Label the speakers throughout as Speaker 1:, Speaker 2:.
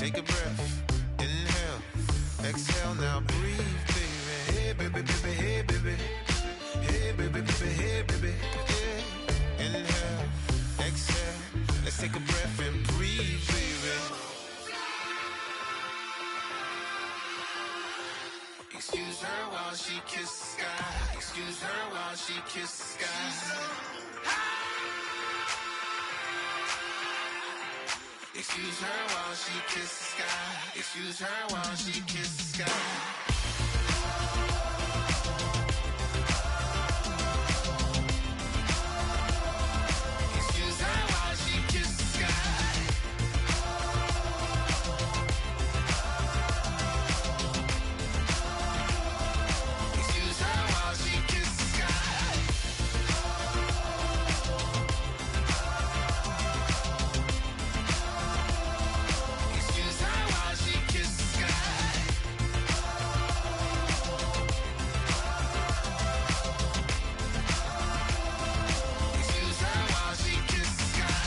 Speaker 1: Take a breath, inhale, exhale, now breathe, baby. Hey, baby, baby, hey, baby. Hey, baby, baby, hey, baby. Yeah. Inhale, exhale, let's take a breath and breathe, baby. Excuse her while she kisses the sky. Excuse her while she kisses the sky. Excuse her while she kisses the sky. Excuse her while she kisses the sky. Excuse her while she kisses the sky. Excuse her while she kisses the sky. Excuse her while she kisses the sky. Excuse her while she kisses the sky.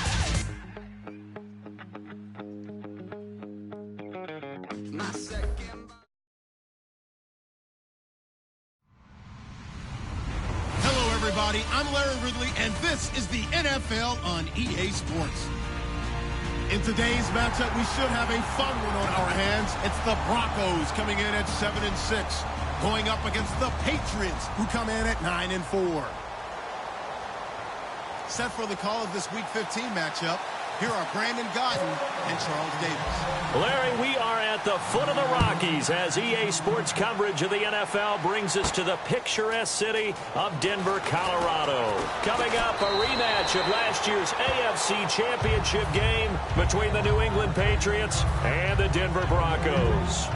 Speaker 1: My second.
Speaker 2: Hello, everybody. I'm Larry Ridley, and this is the NFL on EA Sports. In today's matchup, we should have a fun one on our hands. It's the Broncos coming in at 7-6, going up against the Patriots, who come in at 9-4. Set for the call of this Week 15 matchup, here are Brandon Godden and Charles Davis.
Speaker 3: Larry, we are at the foot of the Rockies as EA Sports coverage of the NFL brings us to the picturesque city of Denver, Colorado. Coming up, a rematch of last year's AFC Championship game between the New England Patriots and the Denver Broncos.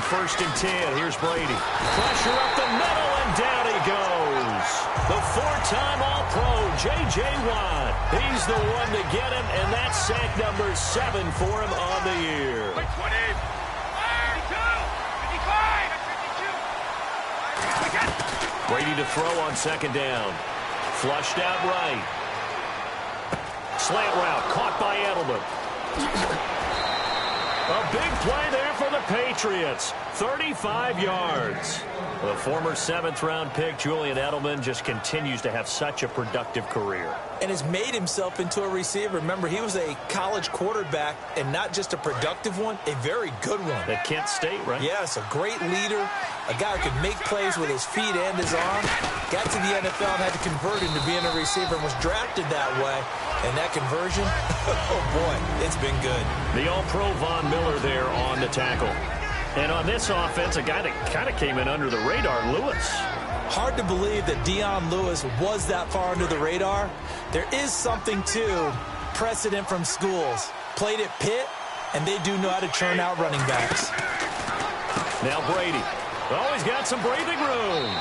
Speaker 3: First and 10, here's Brady. Pressure up the middle, and down he goes. The four-time All-Pro, J.J. Watt. He's the one to get him, and that's sack number 7 for him on the year.
Speaker 4: 20, 52, 55, 52.
Speaker 3: Brady to throw on second down. Flushed out right. Slant route, caught by Edelman. A big play there for the Patriots. 35 yards. The former 7th-round pick, Julian Edelman, just continues to have such a productive career.
Speaker 5: And has made himself into a receiver. Remember, he was a college quarterback, and not just a productive one, a very good one.
Speaker 3: At Kent State, right?
Speaker 5: Yes, a great leader, a guy who could make plays with his feet and his arm. Got to the NFL and had to convert into being a receiver and was drafted that way. And that conversion, oh boy, it's been good.
Speaker 3: The All-Pro Von Miller there on the tackle. And on this offense, a guy that kind of came in under the radar, Lewis.
Speaker 5: Hard to believe that Dion Lewis was that far under the radar. There is something to precedent from schools. Played at Pitt, and they do know how to churn out running backs.
Speaker 3: Now Brady. Oh, he's got some breathing room.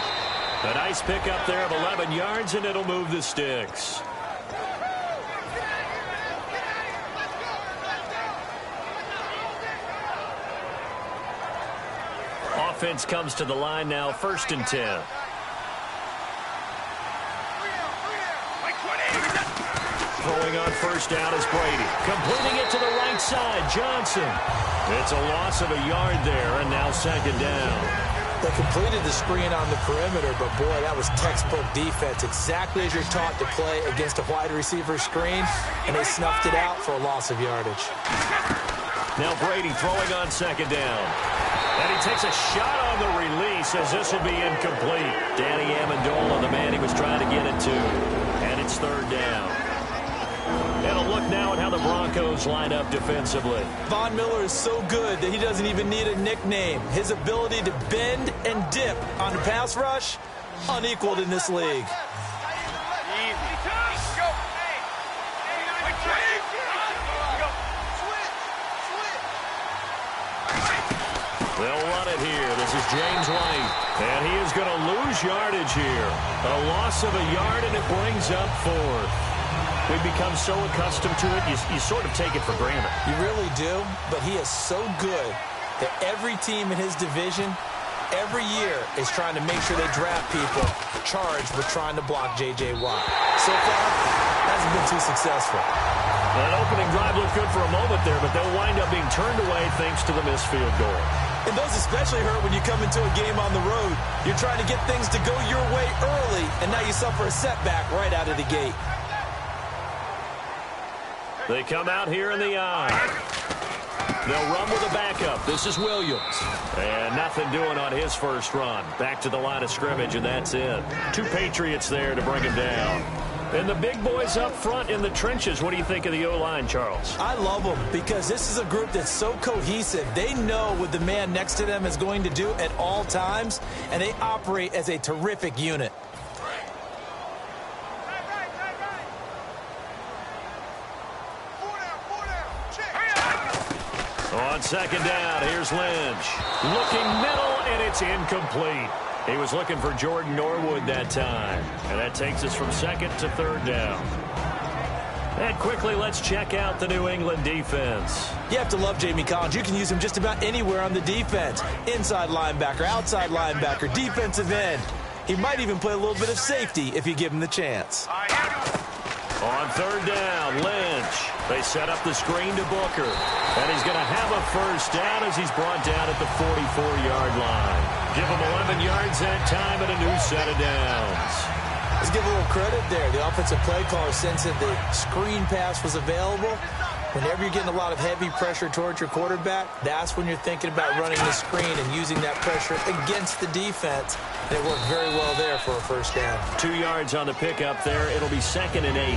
Speaker 3: A nice pickup there of 11 yards, and it'll move the sticks. Offense comes to the line now, first and 10. Throwing on first down is Brady. Completing it to the right side, Johnson. It's a loss of a yard there, and now second down.
Speaker 5: They completed the screen on the perimeter, but boy, that was textbook defense. Exactly as you're taught to play against a wide receiver screen, and they snuffed it out for a loss of yardage.
Speaker 3: Now Brady throwing on second down. And he takes a shot on the release as this will be incomplete. Danny Amendola, the man he was trying to get it to. And it's third down. And a look now at how the Broncos line up defensively.
Speaker 5: Von Miller is so good that he doesn't even need a nickname. His ability to bend and dip on the pass rush, unequaled in this league.
Speaker 3: They'll run it here. This is James White. And he is going to lose yardage here. A loss of a yard, and it brings up fourth. We've become so accustomed to it, you sort of take it for granted.
Speaker 5: You really do, but he is so good that every team in his division, every year is trying to make sure they draft people charged with trying to block J.J. Watt. So far, hasn't been too successful.
Speaker 3: That opening drive looked good for a moment there, but they'll wind up being turned away thanks to the missed field goal.
Speaker 5: And those especially hurt when you come into a game on the road. You're trying to get things to go your way early, and now you suffer a setback right out of the gate.
Speaker 3: They come out here in the eye. They'll run with a backup. This is Williams. And nothing doing on his first run. Back to the line of scrimmage, and that's it. 2 Patriots there to bring him down. And the big boys up front in the trenches. What do you think of the O-line, Charles?
Speaker 5: I love them because this is a group that's so cohesive. They know what the man next to them is going to do at all times, and they operate as a terrific unit.
Speaker 3: On second down, here's Lynch. Looking middle, and it's incomplete. He was looking for Jordan Norwood that time. And that takes us from second to third down. And quickly, let's check out the New England defense.
Speaker 5: You have to love Jamie Collins. You can use him just about anywhere on the defense. Inside linebacker, outside linebacker, defensive end. He might even play a little bit of safety if you give him the chance.
Speaker 3: On third down, Lynch. They set up the screen to Booker. And he's going to have a first down as he's brought down at the 44-yard line. Give him 11 yards that time and a new set of downs.
Speaker 5: Let's give a little credit there. The offensive play caller sensed that the screen pass was available. Whenever you're getting a lot of heavy pressure towards your quarterback, that's when you're thinking about running the screen and using that pressure against the defense. And it worked very well there for a first down. 2
Speaker 3: yards on the pickup there. It'll be 2nd and 8.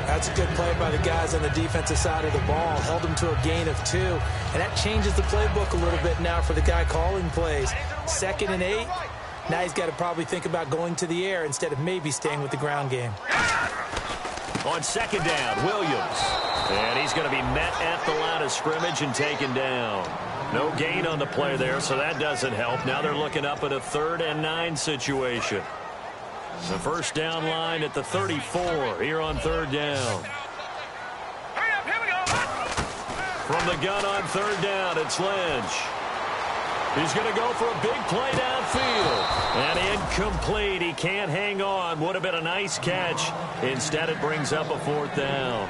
Speaker 5: That's a good play by the guys on the defensive side of the ball. Held them to a gain of 2. And that changes the playbook a little bit now for the guy calling plays. 2nd and 8. Now he's got to probably think about going to the air instead of maybe staying with the ground game.
Speaker 3: On second down, Williams. And he's going to be met at the line of scrimmage and taken down. No gain on the play there, so that doesn't help. Now they're looking up at a 3rd and 9 situation. The first down line at the 34 here on third down. From the gun on third down, it's Lynch. He's going to go for a big play downfield. And incomplete. He can't hang on. Would have been a nice catch. Instead, it brings up a 4th down.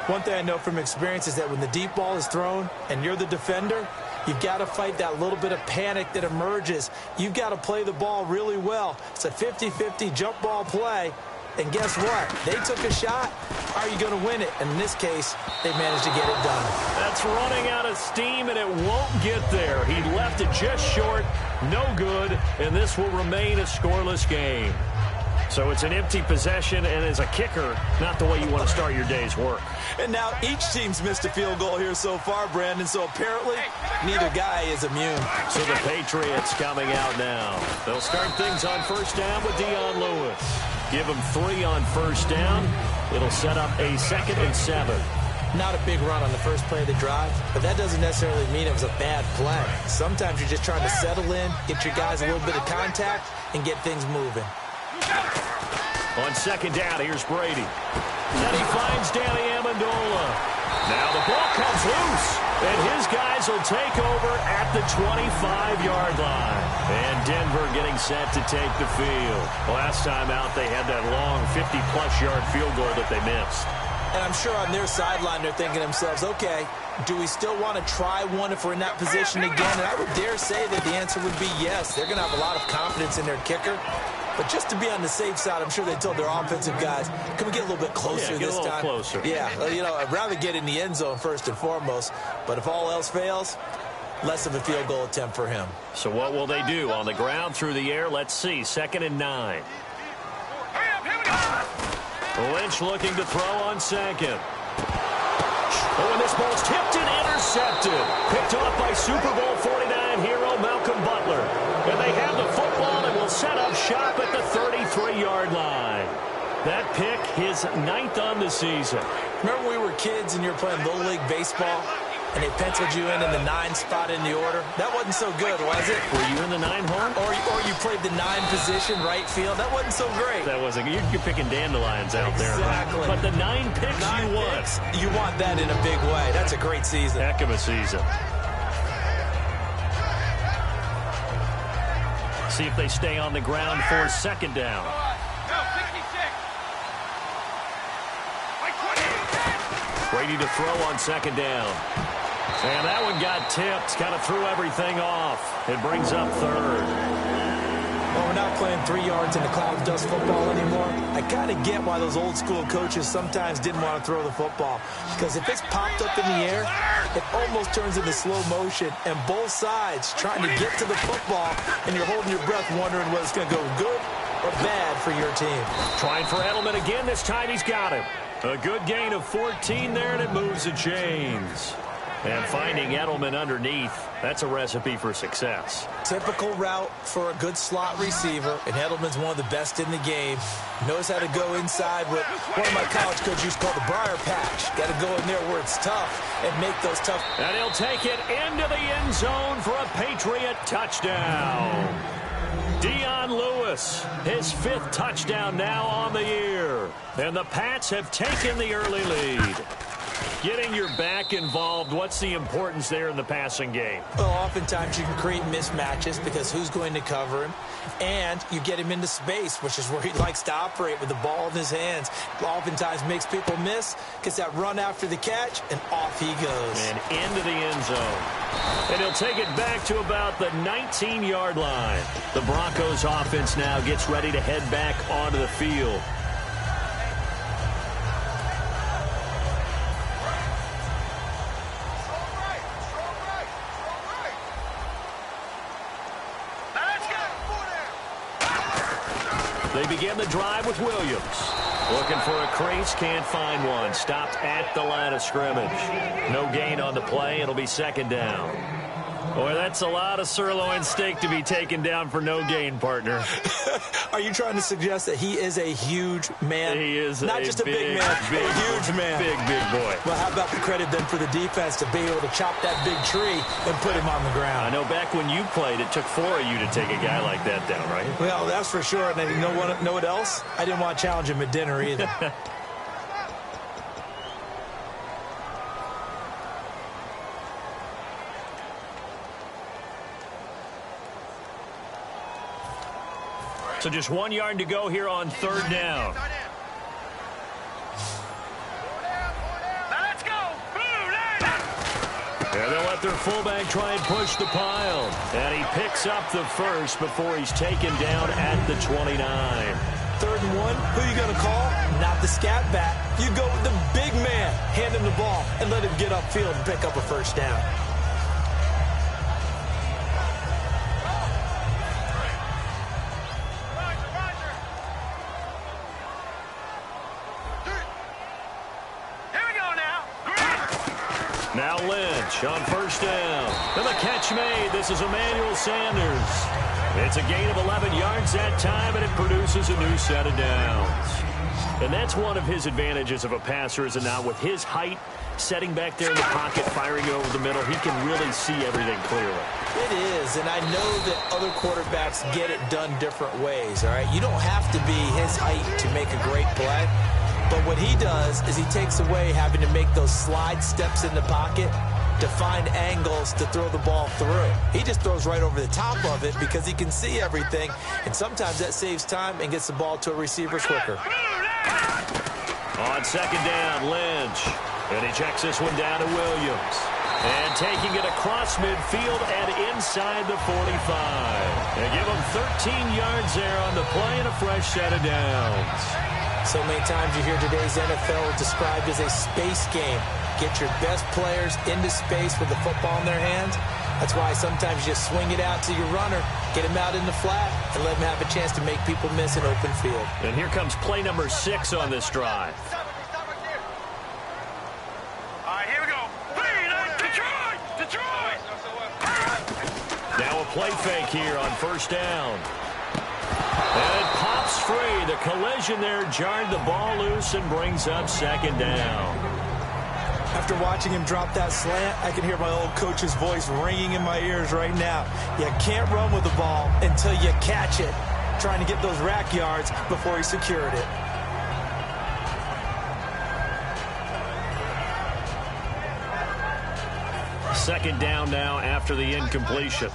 Speaker 5: One thing I know from experience is that when the deep ball is thrown and you're the defender, you've got to fight that little bit of panic that emerges. You've got to play the ball really well. It's a 50-50 jump ball play. And guess what? They took a shot. How are you going to win it? And in this case, they managed to get it done.
Speaker 3: That's running out of steam, and it won't get there. He left it just short. No good. And this will remain a scoreless game. So it's an empty possession, and as a kicker, not the way you want to start your day's work.
Speaker 5: And now each team's missed a field goal here so far, Brandon, so apparently neither guy is immune.
Speaker 3: So the Patriots coming out now. They'll start things on first down with Dion Lewis. Give him 3 on first down. It'll set up a 2nd and 7.
Speaker 5: Not a big run on the first play of the drive, but that doesn't necessarily mean it was a bad play. Sometimes you're just trying to settle in, get your guys a little bit of contact, and get things moving.
Speaker 3: On second down, here's Brady. Then he finds Danny Amendola. Now the ball comes loose, and his guys will take over at the 25-yard line. And Denver getting set to take the field. Last time out, they had that long 50-plus yard field goal that they missed.
Speaker 5: And I'm sure on their sideline they're thinking to themselves, okay, do we still want to try one if we're in that position again? And I would dare say that the answer would be yes. They're going to have a lot of confidence in their kicker. But just to be on the safe side, I'm sure they told their offensive guys, can we get a little bit closer this time?
Speaker 3: Closer.
Speaker 5: Yeah, you know, I'd rather get in the end zone first and foremost. But if all else fails, less of a field goal attempt for him.
Speaker 3: So what will they do? On the ground, through the air? Let's see. 2nd and 9. Lynch looking to throw on second. Oh, and this ball's tipped and intercepted. Picked off by Super Bowl 49 hero Malcolm Butler. And they have the football and will set up shop at the 33-yard line. That pick, his 9th on the season.
Speaker 5: Remember we were kids and you were playing Little League Baseball? And they penciled you in the 9 spot in the order. That wasn't so good, was it?
Speaker 3: Were you in the 9 hole?
Speaker 5: Or you played the 9 position, right field. That wasn't so great.
Speaker 3: That wasn't. You're picking dandelions out there.
Speaker 5: Exactly.
Speaker 3: But the 9 picks you want.
Speaker 5: You want that in a big way. That's a great season.
Speaker 3: Heck of a season. see if they stay on the ground for second down. Brady to throw on second down. And that one got tipped. Kind of threw everything off. It brings up third.
Speaker 5: Well, we're not playing 3 yards in the cloud dust football anymore. I kind of get why those old school coaches sometimes didn't want to throw the football. Because if it's popped up in the air, it almost turns into slow motion. And both sides trying to get to the football, and you're holding your breath wondering whether it's going to go good or bad for your team.
Speaker 3: Trying for Edelman again. This time he's got him. A good gain of 14 there, and it moves the chains. And finding Edelman underneath, that's a recipe for success.
Speaker 5: Typical route for a good slot receiver, and Edelman's one of the best in the game. Knows how to go inside what one of my college coaches used to call the briar patch. Got to go in there where it's tough and make those tough.
Speaker 3: And he'll take it into the end zone for a Patriot touchdown. Dion Lewis, his 5th touchdown now on the year. And the Pats have taken the early lead. Getting your back involved, what's the importance there in the passing game?
Speaker 5: Well, oftentimes you can create mismatches because who's going to cover him? And you get him into space, which is where he likes to operate with the ball in his hands. Oftentimes makes people miss, gets that run after the catch, and off he goes.
Speaker 3: And into the end zone. And he'll take it back to about the 19-yard line. The Broncos offense now gets ready to head back onto the field. They begin the drive with Williams. Looking for a crease, can't find one. Stopped at the line of scrimmage. No gain on the play. It'll be second down. Boy, that's a lot of sirloin steak to be taken down for no gain, partner.
Speaker 5: Are you trying to suggest that he is a huge man?
Speaker 3: He is
Speaker 5: not just a big man, a huge man.
Speaker 3: Big boy.
Speaker 5: Well, how about the credit then for the defense to be able to chop that big tree and put him on the ground?
Speaker 3: I know back when you played, it took 4 of you to take a guy like that down, right?
Speaker 5: Well, that's for sure. And you know what else? I didn't want to challenge him at dinner either.
Speaker 3: So just 1 yard to go here on third down.
Speaker 4: Let's go.
Speaker 3: And they'll let their fullback try and push the pile. And he picks up the first before he's taken down at the 29.
Speaker 5: 3rd and 1, who you going to call? Not the scat back. You go with the big man. Hand him the ball and let him get upfield and pick up a first down.
Speaker 3: Now Lynch on first down. And the catch made. This is Emmanuel Sanders. It's a gain of 11 yards that time, and it produces a new set of downs. And that's one of his advantages of a passer, is it not? With his height, setting back there in the pocket, firing over the middle, he can really see everything clearly.
Speaker 5: It is, and I know that other quarterbacks get it done different ways, all right? You don't have to be his height to make a great play. But what he does is he takes away having to make those slide steps in the pocket to find angles to throw the ball through. He just throws right over the top of it because he can see everything, and sometimes that saves time and gets the ball to a receiver quicker.
Speaker 3: On second down, Lynch. And he checks this one down to Williams. And taking it across midfield and inside the 45. They give him 13 yards there on the play and a fresh set of downs.
Speaker 5: So many times you hear today's NFL described as a space game. Get your best players into space with the football in their hands. That's why sometimes you just swing it out to your runner, get him out in the flat, and let him have a chance to make people miss an open field.
Speaker 3: And here comes play number 6 on this drive.
Speaker 4: All right, here we go. Detroit!
Speaker 3: Now a play fake here on first down. And it pops free. The collision there jarred the ball loose and brings up second down.
Speaker 5: After watching him drop that slant, I can hear my old coach's voice ringing in my ears right now. You can't run with the ball until you catch it. Trying to get those rack yards before he secured it.
Speaker 3: Second down now after the incompletion.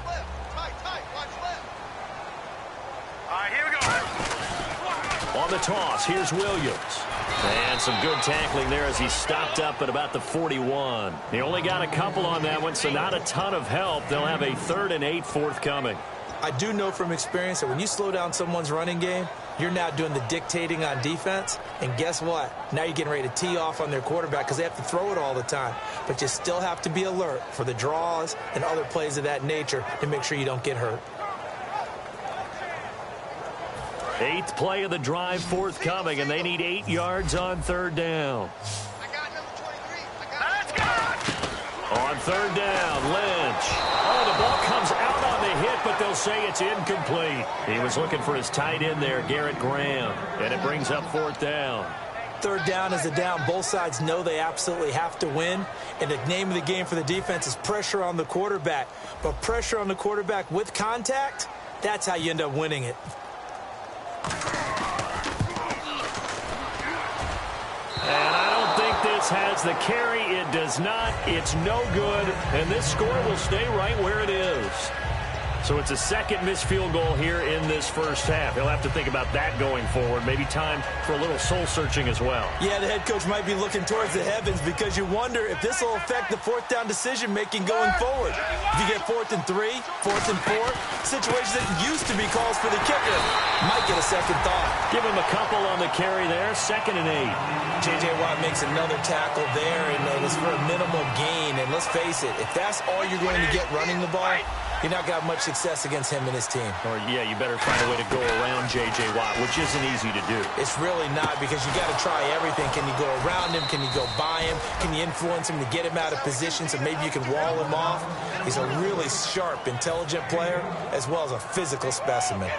Speaker 3: the toss. Here's Williams. And some good tackling there as he stopped up at about the 41. He only got a couple on that one, so not a ton of help. They'll have a 3rd and 8 forthcoming.
Speaker 5: I do know from experience that when you slow down someone's running game, you're now doing the dictating on defense. And guess what? Now you're getting ready to tee off on their quarterback because they have to throw it all the time. But you still have to be alert for the draws and other plays of that nature to make sure you don't get hurt.
Speaker 3: 8th play of the drive forthcoming, and they need 8 yards on 3rd down. On 3rd down, Lynch. Oh, the ball comes out on the hit, but they'll say it's incomplete. He was looking for his tight end there, Garrett Graham, and it brings up 4th down.
Speaker 5: 3rd down is a down. Both sides know they absolutely have to win, and the name of the game for the defense is pressure on the quarterback. But pressure on the quarterback with contact, that's how you end up winning it.
Speaker 3: And I don't think this has the carry. It does not. It's no good. And this score will stay right where it is. So it's a second missed field goal here in this first half. He'll have to think about that going forward. Maybe time for a little soul-searching as well. Yeah, the head coach might be looking towards the heavens because you wonder if this will affect the 4th down decision-making going forward. If you get 4th and 3, 4th and 4, situations that used to be calls for the kicker might get a second thought. Give him a couple on the carry there, 2nd and 8. J.J. Watt makes another tackle there, and it was for a minimal gain. And let's face it, if that's all you're going to get running the ball, you're not got much success against him and his team. Or, yeah, you better find a way to go around J.J. Watt, which isn't easy to do. It's really not because you got to try everything. Can you go around him? Can you go by him? Can you influence him to get him out of position so maybe you can wall him off? He's a really sharp, intelligent player as well as a physical specimen.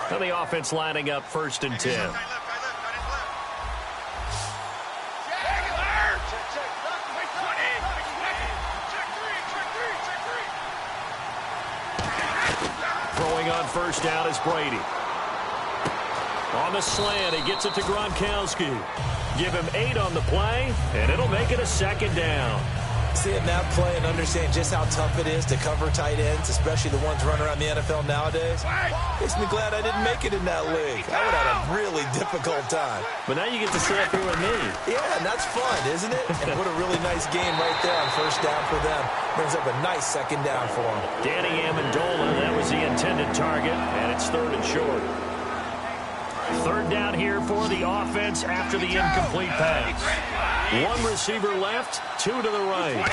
Speaker 3: And the offense lining up 1st and 10. Throwing on 1st down is Brady. On the slant, he gets it to Gronkowski. Give him 8 on the play, and it'll make it a 2nd down. Seeing that play and understanding just how tough it is to cover tight ends, especially the ones running around the NFL nowadays, makes me glad I didn't make it in that league. I would have had a really difficult time. But now you get to sit up here with me. Yeah, and that's fun, isn't it? And what a really nice game right there on 1st down for them. Brings up a nice 2nd down for them. Danny Amendola, that was the intended target, and it's 3rd and short. 3rd down here for the offense after the incomplete pass. 1 receiver left, 2 to the right.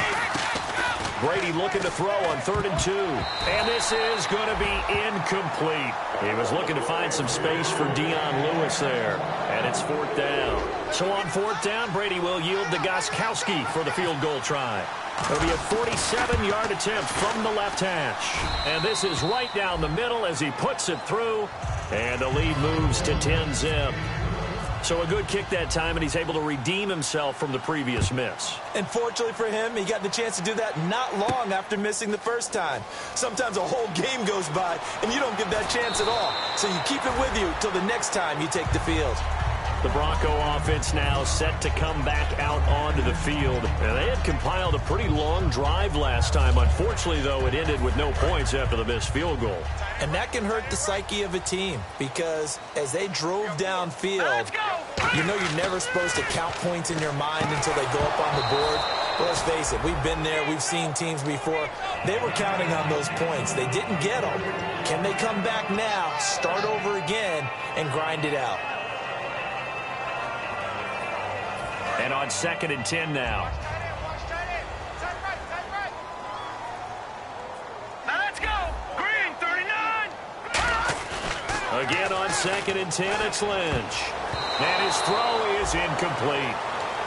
Speaker 3: Brady looking to throw on 3rd and 2. And this is going to be incomplete. He was looking to find some space for Dion Lewis there. And it's 4th down. So on 4th down, Brady will yield to Gostkowski for the field goal try. It'll be a 47-yard attempt from the left hash. And this is right down the middle as he puts it through. And the lead moves to 10-zip. So a good kick that time, and he's able to redeem himself from the previous miss. And fortunately for him, he got the chance to do that not long after missing the first time. Sometimes a whole game goes by, and you don't get that chance at all. So you keep it with you till the next time you take the field. The Bronco offense now set to come back out onto the field. And they had compiled a pretty long drive last time. Unfortunately, though, it ended with no points after the missed field goal. And that can hurt the psyche of a team because as they drove downfield, you know you're never supposed to count points in your mind until they go up on the board. But let's face it, we've been there. We've seen teams before. They were counting on those points. They didn't get them. Can they come back now, start over again, and grind it out? And on 2nd and 10 now.
Speaker 4: Let's go. Green, 39.
Speaker 3: Again on 2nd and 10, it's Lynch. And his throw is incomplete.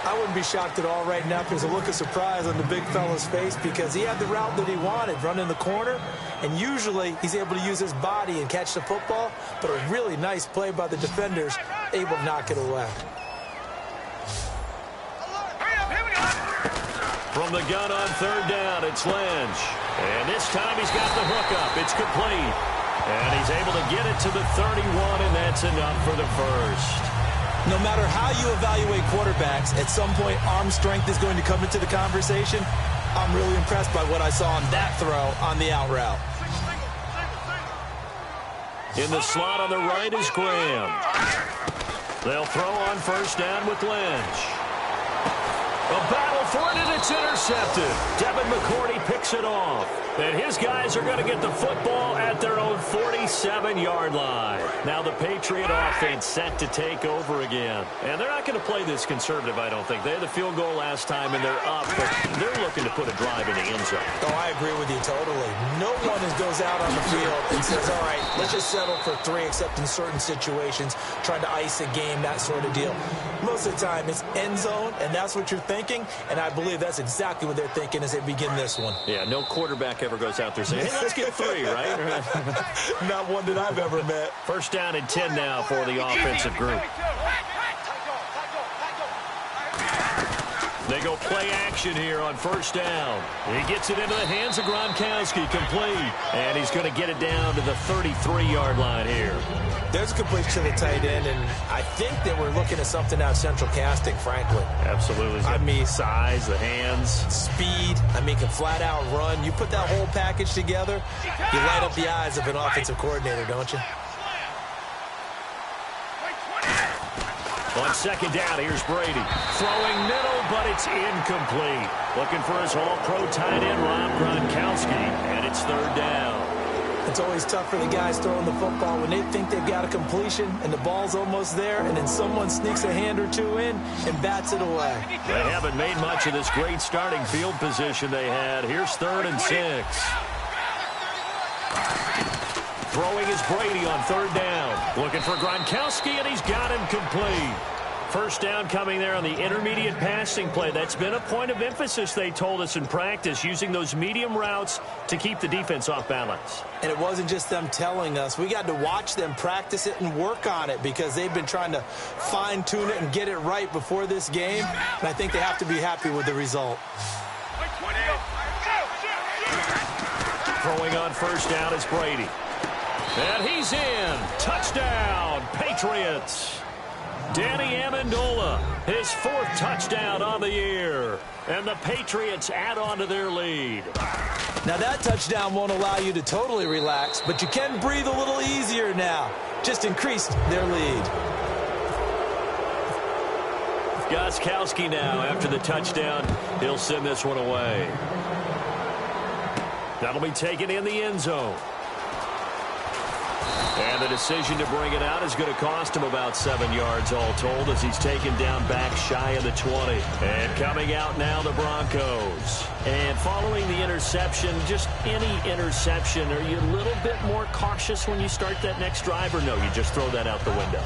Speaker 5: I wouldn't be shocked at all right now if there's a look of surprise on the big fella's face because he had the route that he wanted, running the corner. And usually he's able to use his body and catch the football. But a really nice play by the defenders, able to knock it away.
Speaker 3: From the gun on 3rd down, it's Lynch. And this time he's got the hookup. It's complete. And he's able to get it to the 31, and that's enough for the first. No matter how you evaluate quarterbacks, at some point arm strength is going to come into the conversation. I'm really impressed by what I saw on that throw on the out route. In the slot on the right is Graham. They'll throw on first down with Lynch. A battle for it, and it's intercepted. Devin McCourty picks it off. And his guys are going to get the football at their own 47-yard line. Now the Patriot offense set to take over again. And they're not going to play this conservative, I don't think. They had the field goal last time, and they're up. But they're looking to put a drive in the end zone.
Speaker 5: Oh, I agree with you totally. No one goes out on the field and says, all right, let's just settle for 3, except in certain situations, trying to ice a game, that sort of deal. Most of the time, it's end zone, and that's what you're thinking. And I believe that's exactly what they're thinking as they begin this one.
Speaker 3: Yeah, no quarterback ever goes out there saying, hey, let's get 3, right?
Speaker 5: Not one that I've ever met.
Speaker 3: First down and 10 now for the offensive group. They go play action here on first down. He gets it into the hands of Gronkowski, complete. And he's going to get it down to the 33-yard line here.
Speaker 5: There's a completion to the tight end, and I think that we're looking at something out central casting, frankly.
Speaker 3: Absolutely. I mean, size, the hands.
Speaker 5: Speed. I mean, can flat out run. You put that whole package together, you light up the eyes of an offensive coordinator, don't you?
Speaker 3: On second down, here's Brady. Throwing middle, but it's incomplete. Looking for his all-pro tight end, Rob Gronkowski, and it's third down.
Speaker 5: It's always tough for the guys throwing the football when they think they've got a completion and the ball's almost there, and then someone sneaks a hand or two in and bats it away.
Speaker 3: They haven't made much of this great starting field position they had. Here's 3rd and 6. Throwing is Brady on third down. Looking for Gronkowski, and he's got him complete. First down coming there on the intermediate passing play. That's been a point of emphasis, they told us in practice, using those medium routes to keep the defense off balance.
Speaker 5: And it wasn't just them telling us. We got to watch them practice it and work on it because they've been trying to fine-tune it and get it right before this game. And I think they have to be happy with the result.
Speaker 3: Throwing on first down is Brady. And he's in. Touchdown, Patriots. Danny Amendola, his 4th touchdown on the year. And the Patriots add on to their lead.
Speaker 5: Now that touchdown won't allow you to totally relax, but you can breathe a little easier now. Just increased their lead.
Speaker 3: Gronkowski now, after the touchdown, he'll send this one away. That'll be taken in the end zone. And the decision to bring it out is going to cost him about 7 yards all told as he's taken down back shy of the 20. And coming out now, the Broncos. And following the interception, just any interception, are you a little bit more cautious when you start that next drive, or no, you just throw that out the window?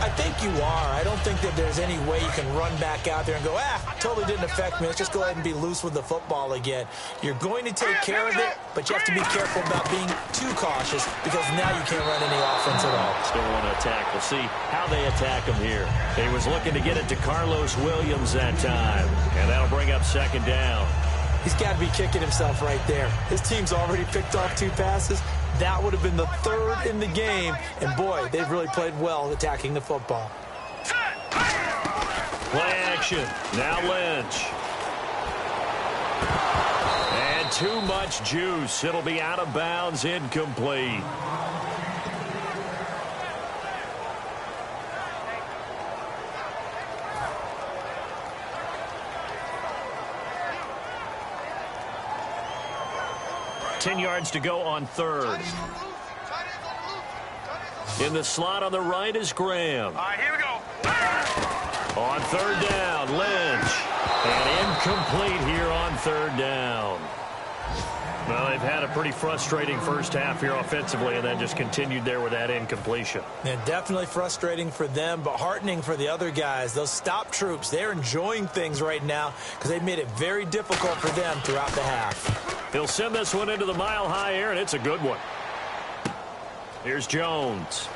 Speaker 5: I think you are. I don't think that there's any way you can run back out there and go, totally didn't affect me. Let's just go ahead and be loose with the football again. You're going to take care of it, but you have to be careful about being too cautious because now you can't run any offense at all.
Speaker 3: Still want to attack. We'll see how they attack him here. He was looking to get it to Carlos Williams that time, and that'll bring up second down.
Speaker 5: He's got to be kicking himself right there. His team's already picked off 2 passes. That would have been the 3rd in the game. And, boy, they've really played well attacking the football.
Speaker 3: Play action. Now Lynch. And too much juice. It'll be out of bounds, incomplete. Ten yards to go on third. In the slot on the right is Graham.
Speaker 4: All right, here we go.
Speaker 3: On third down, Lynch. And incomplete here on third down. Well, they've had a pretty frustrating first half here offensively, and then just continued there with that incompletion.
Speaker 5: Yeah, definitely frustrating for them, but heartening for the other guys. Those stop troops, they're enjoying things right now because they've made it very difficult for them throughout the half.
Speaker 3: He'll send this one into the mile-high air, and it's a good one. Here's Jones.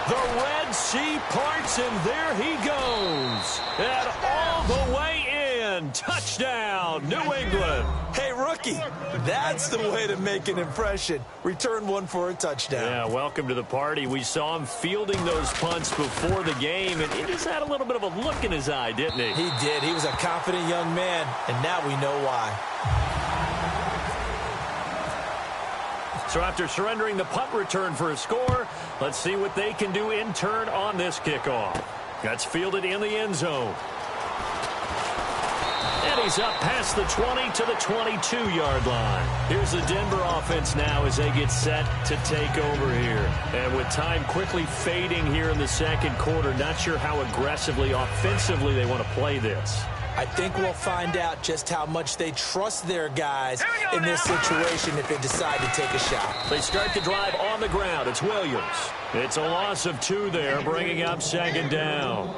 Speaker 3: The Red Sea parts, and there he goes. And all the way in. Touchdown, New England.
Speaker 5: Hey, rookie. rookie. That's the way to make an impression. Return one for a touchdown.
Speaker 3: Yeah, welcome to the party. We saw him fielding those punts before the game, and he just had a little bit of a look in his eye, didn't he?
Speaker 5: He did. He was a confident young man, and now we know why.
Speaker 3: So after surrendering the punt return for a score, let's see what they can do in turn on this kickoff. That's fielded in the end zone. And he's up past the 20 to the 22-yard line. Here's the Denver offense now as they get set to take over here. And with time quickly fading here in the second quarter, not sure how aggressively, offensively they want to play this.
Speaker 5: I think we'll find out just how much they trust their guys in this situation if they decide to take a shot.
Speaker 3: They start the drive on the ground. It's Williams. It's a loss of 2 there, bringing up second down.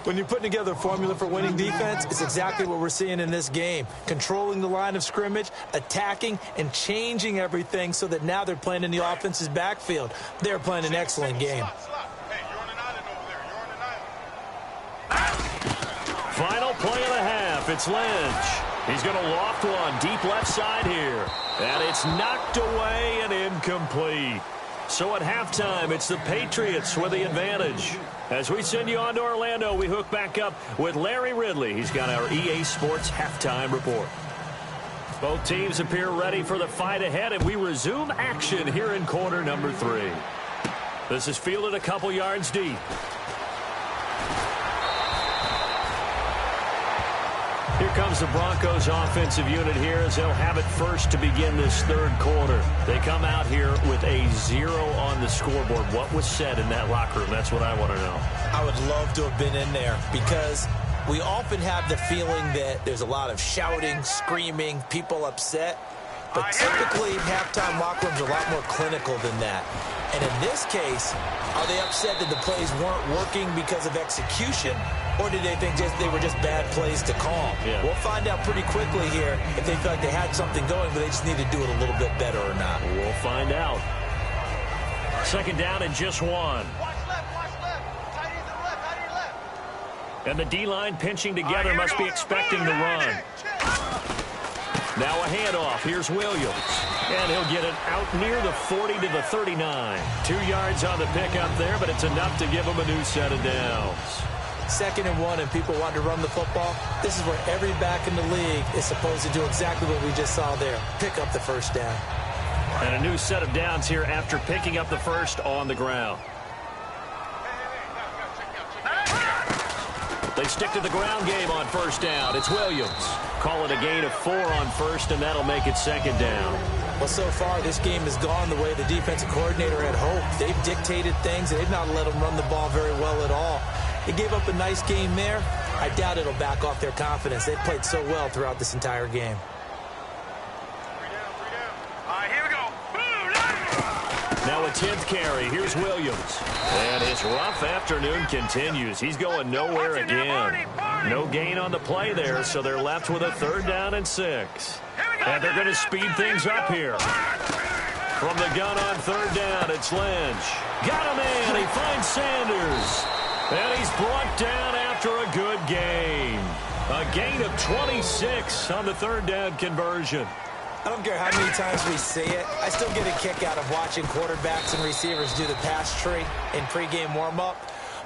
Speaker 5: When you're putting together a formula for winning defense, it's exactly what we're seeing in this game. Controlling the line of scrimmage, attacking, and changing everything so that now they're playing in the offense's backfield. They're playing an excellent game.
Speaker 3: Final play of the half. It's Lynch. He's going to loft one deep left side here. And it's knocked away and incomplete. So at halftime, it's the Patriots with the advantage. As we send you on to Orlando, we hook back up with Larry Ridley. He's got our EA Sports halftime report. Both teams appear ready for the fight ahead, and we resume action here in quarter number 3. This is fielded a couple yards deep. Here comes the Broncos offensive unit here as they'll have it first to begin this third quarter. They come out here with a 0 on the scoreboard. What was said in that locker room? That's what I want to know. I would love to have been in there because we often have the feeling that there's a lot of shouting, screaming, people upset. But typically, halftime locker rooms are a lot more clinical than that. And in this case, are they upset that the plays weren't working because of execution? Or did they think they were just bad plays to call? Yeah. We'll find out pretty quickly here if they feel like they had something going, but they just need to do it a little bit better or not. We'll find out. Second down and just 1.
Speaker 4: Watch left. Tight end to the left.
Speaker 3: And the D-line pinching together must be expecting the run. Now a handoff. Here's Williams. And he'll get it out near the 40 to the 39. 2 yards on the pickup there, but it's enough to give him a new set of downs.
Speaker 5: 2nd and 1 and people want to run the football. This is where every back in the league is supposed to do exactly what we just saw there. Pick up the first down.
Speaker 3: And a new set of downs here after picking up the first on the ground. They stick to the ground game on first down. It's Williams. Call it a gain of 4 on first, and that'll make it second down.
Speaker 5: Well, so far, this game has gone the way the defensive coordinator had hoped. They've dictated things, and they've not let them run the ball very well at all. They gave up a nice game there. I doubt it'll back off their confidence. They've played so well throughout this entire game.
Speaker 4: 3 down. Here we go.
Speaker 3: Now a 10th carry. Here's Williams. And his rough afternoon continues. He's going nowhere again. No gain on the play there, so they're left with a 3rd down and 6. And they're going to speed things up here. From the gun on 3rd down, it's Lynch. Got a man. He finds Sanders. And he's brought down after a good gain. A gain of 26 on the 3rd down conversion.
Speaker 5: I don't care how many times we see it. I still get a kick out of watching quarterbacks and receivers do the pass tree in pregame warm-up.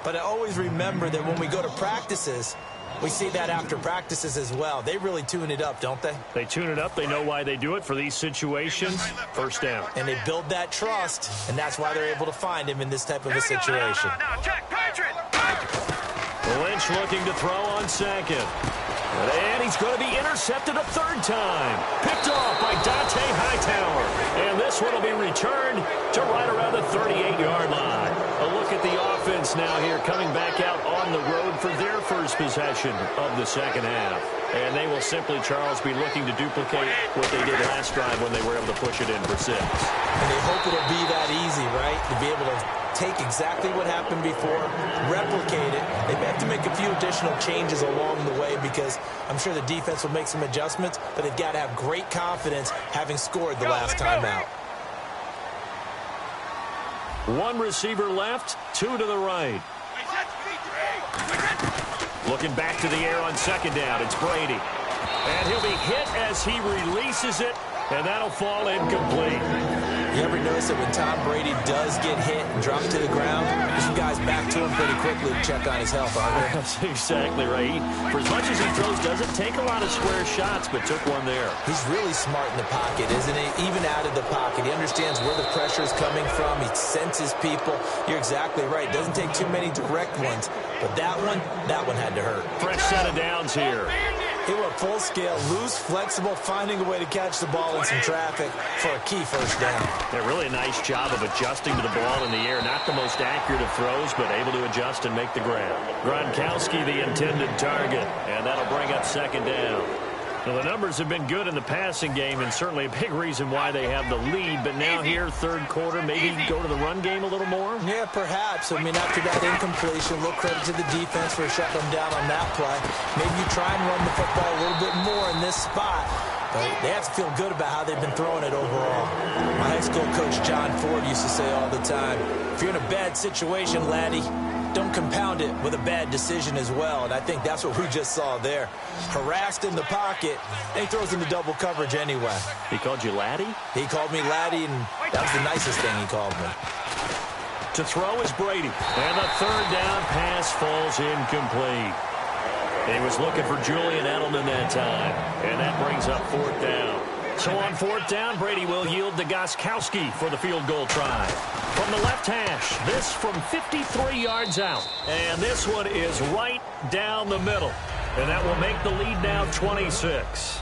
Speaker 5: But I always remember that when we go to practices, we see that after practices as well. They really tune it up, don't they?
Speaker 3: They tune it up. They know why they do it for these situations. First down.
Speaker 5: And they build that trust, and that's why they're able to find him in this type of a situation.
Speaker 4: Now, check, Patriot.
Speaker 3: Lynch looking to throw on second. And he's going to be intercepted a 3rd time. Picked off by Dante Hightower. And this one will be returned to right around the 38-yard line. A look at the offense now here coming back out on the road for their first possession of the second half. And they will simply, Charles, be looking to duplicate what they did last drive when they were able to push it in for 6.
Speaker 5: And they hope it'll be that easy, right? To be able to take exactly what happened before, replicate it. They may have to make a few additional changes along the way because I'm sure the defense will make some adjustments, but they've got to have great confidence having scored the last time out.
Speaker 3: 1 receiver left, 2 to the right. Looking back to the air on 2nd down, it's Brady. And he'll be hit as he releases it and that'll fall incomplete.
Speaker 5: You ever notice that when Tom Brady does get hit and drop to the ground, there's some guys back to him pretty quickly to check on his health, aren't there?
Speaker 3: That's exactly right. For as much as he throws, doesn't take a lot of square shots, but took one there.
Speaker 5: He's really smart in the pocket, isn't he? Even out of the pocket. He understands where the pressure is coming from. He senses people. You're exactly right. Doesn't take too many direct ones. But that one had to hurt.
Speaker 3: Fresh set of downs here.
Speaker 5: He went full scale, loose, flexible, finding a way to catch the ball in some traffic for a key first down.
Speaker 3: Yeah, really a nice job of adjusting to the ball in the air. Not the most accurate of throws, but able to adjust and make the grab. Gronkowski, the intended target, and that'll bring up second down. Well, the numbers have been good in the passing game, and certainly a big reason why they have the lead. But now here, third quarter, maybe go to the run game a little more?
Speaker 5: Yeah, perhaps. I mean, after that incompletion, a little credit to the defense for shutting them down on that play. Maybe you try and run the football a little bit more in this spot. But they have to feel good about how they've been throwing it overall. My high school coach, John Ford, used to say all the time, if you're in a bad situation, laddie, don't compound it with a bad decision as well. And I think that's what we just saw there. Harassed in the pocket, and he throws into double coverage anyway.
Speaker 3: He called you laddie?
Speaker 5: He called me laddie, and that was the nicest thing he called me.
Speaker 3: To throw is Brady. And the third down pass falls incomplete. He was looking for Julian Edelman that time. And that brings up fourth down. So on fourth down, Brady will yield to Gostkowski for the field goal try. From the left hash, this from 53 yards out. And this one is right down the middle. And that will make the lead now 26.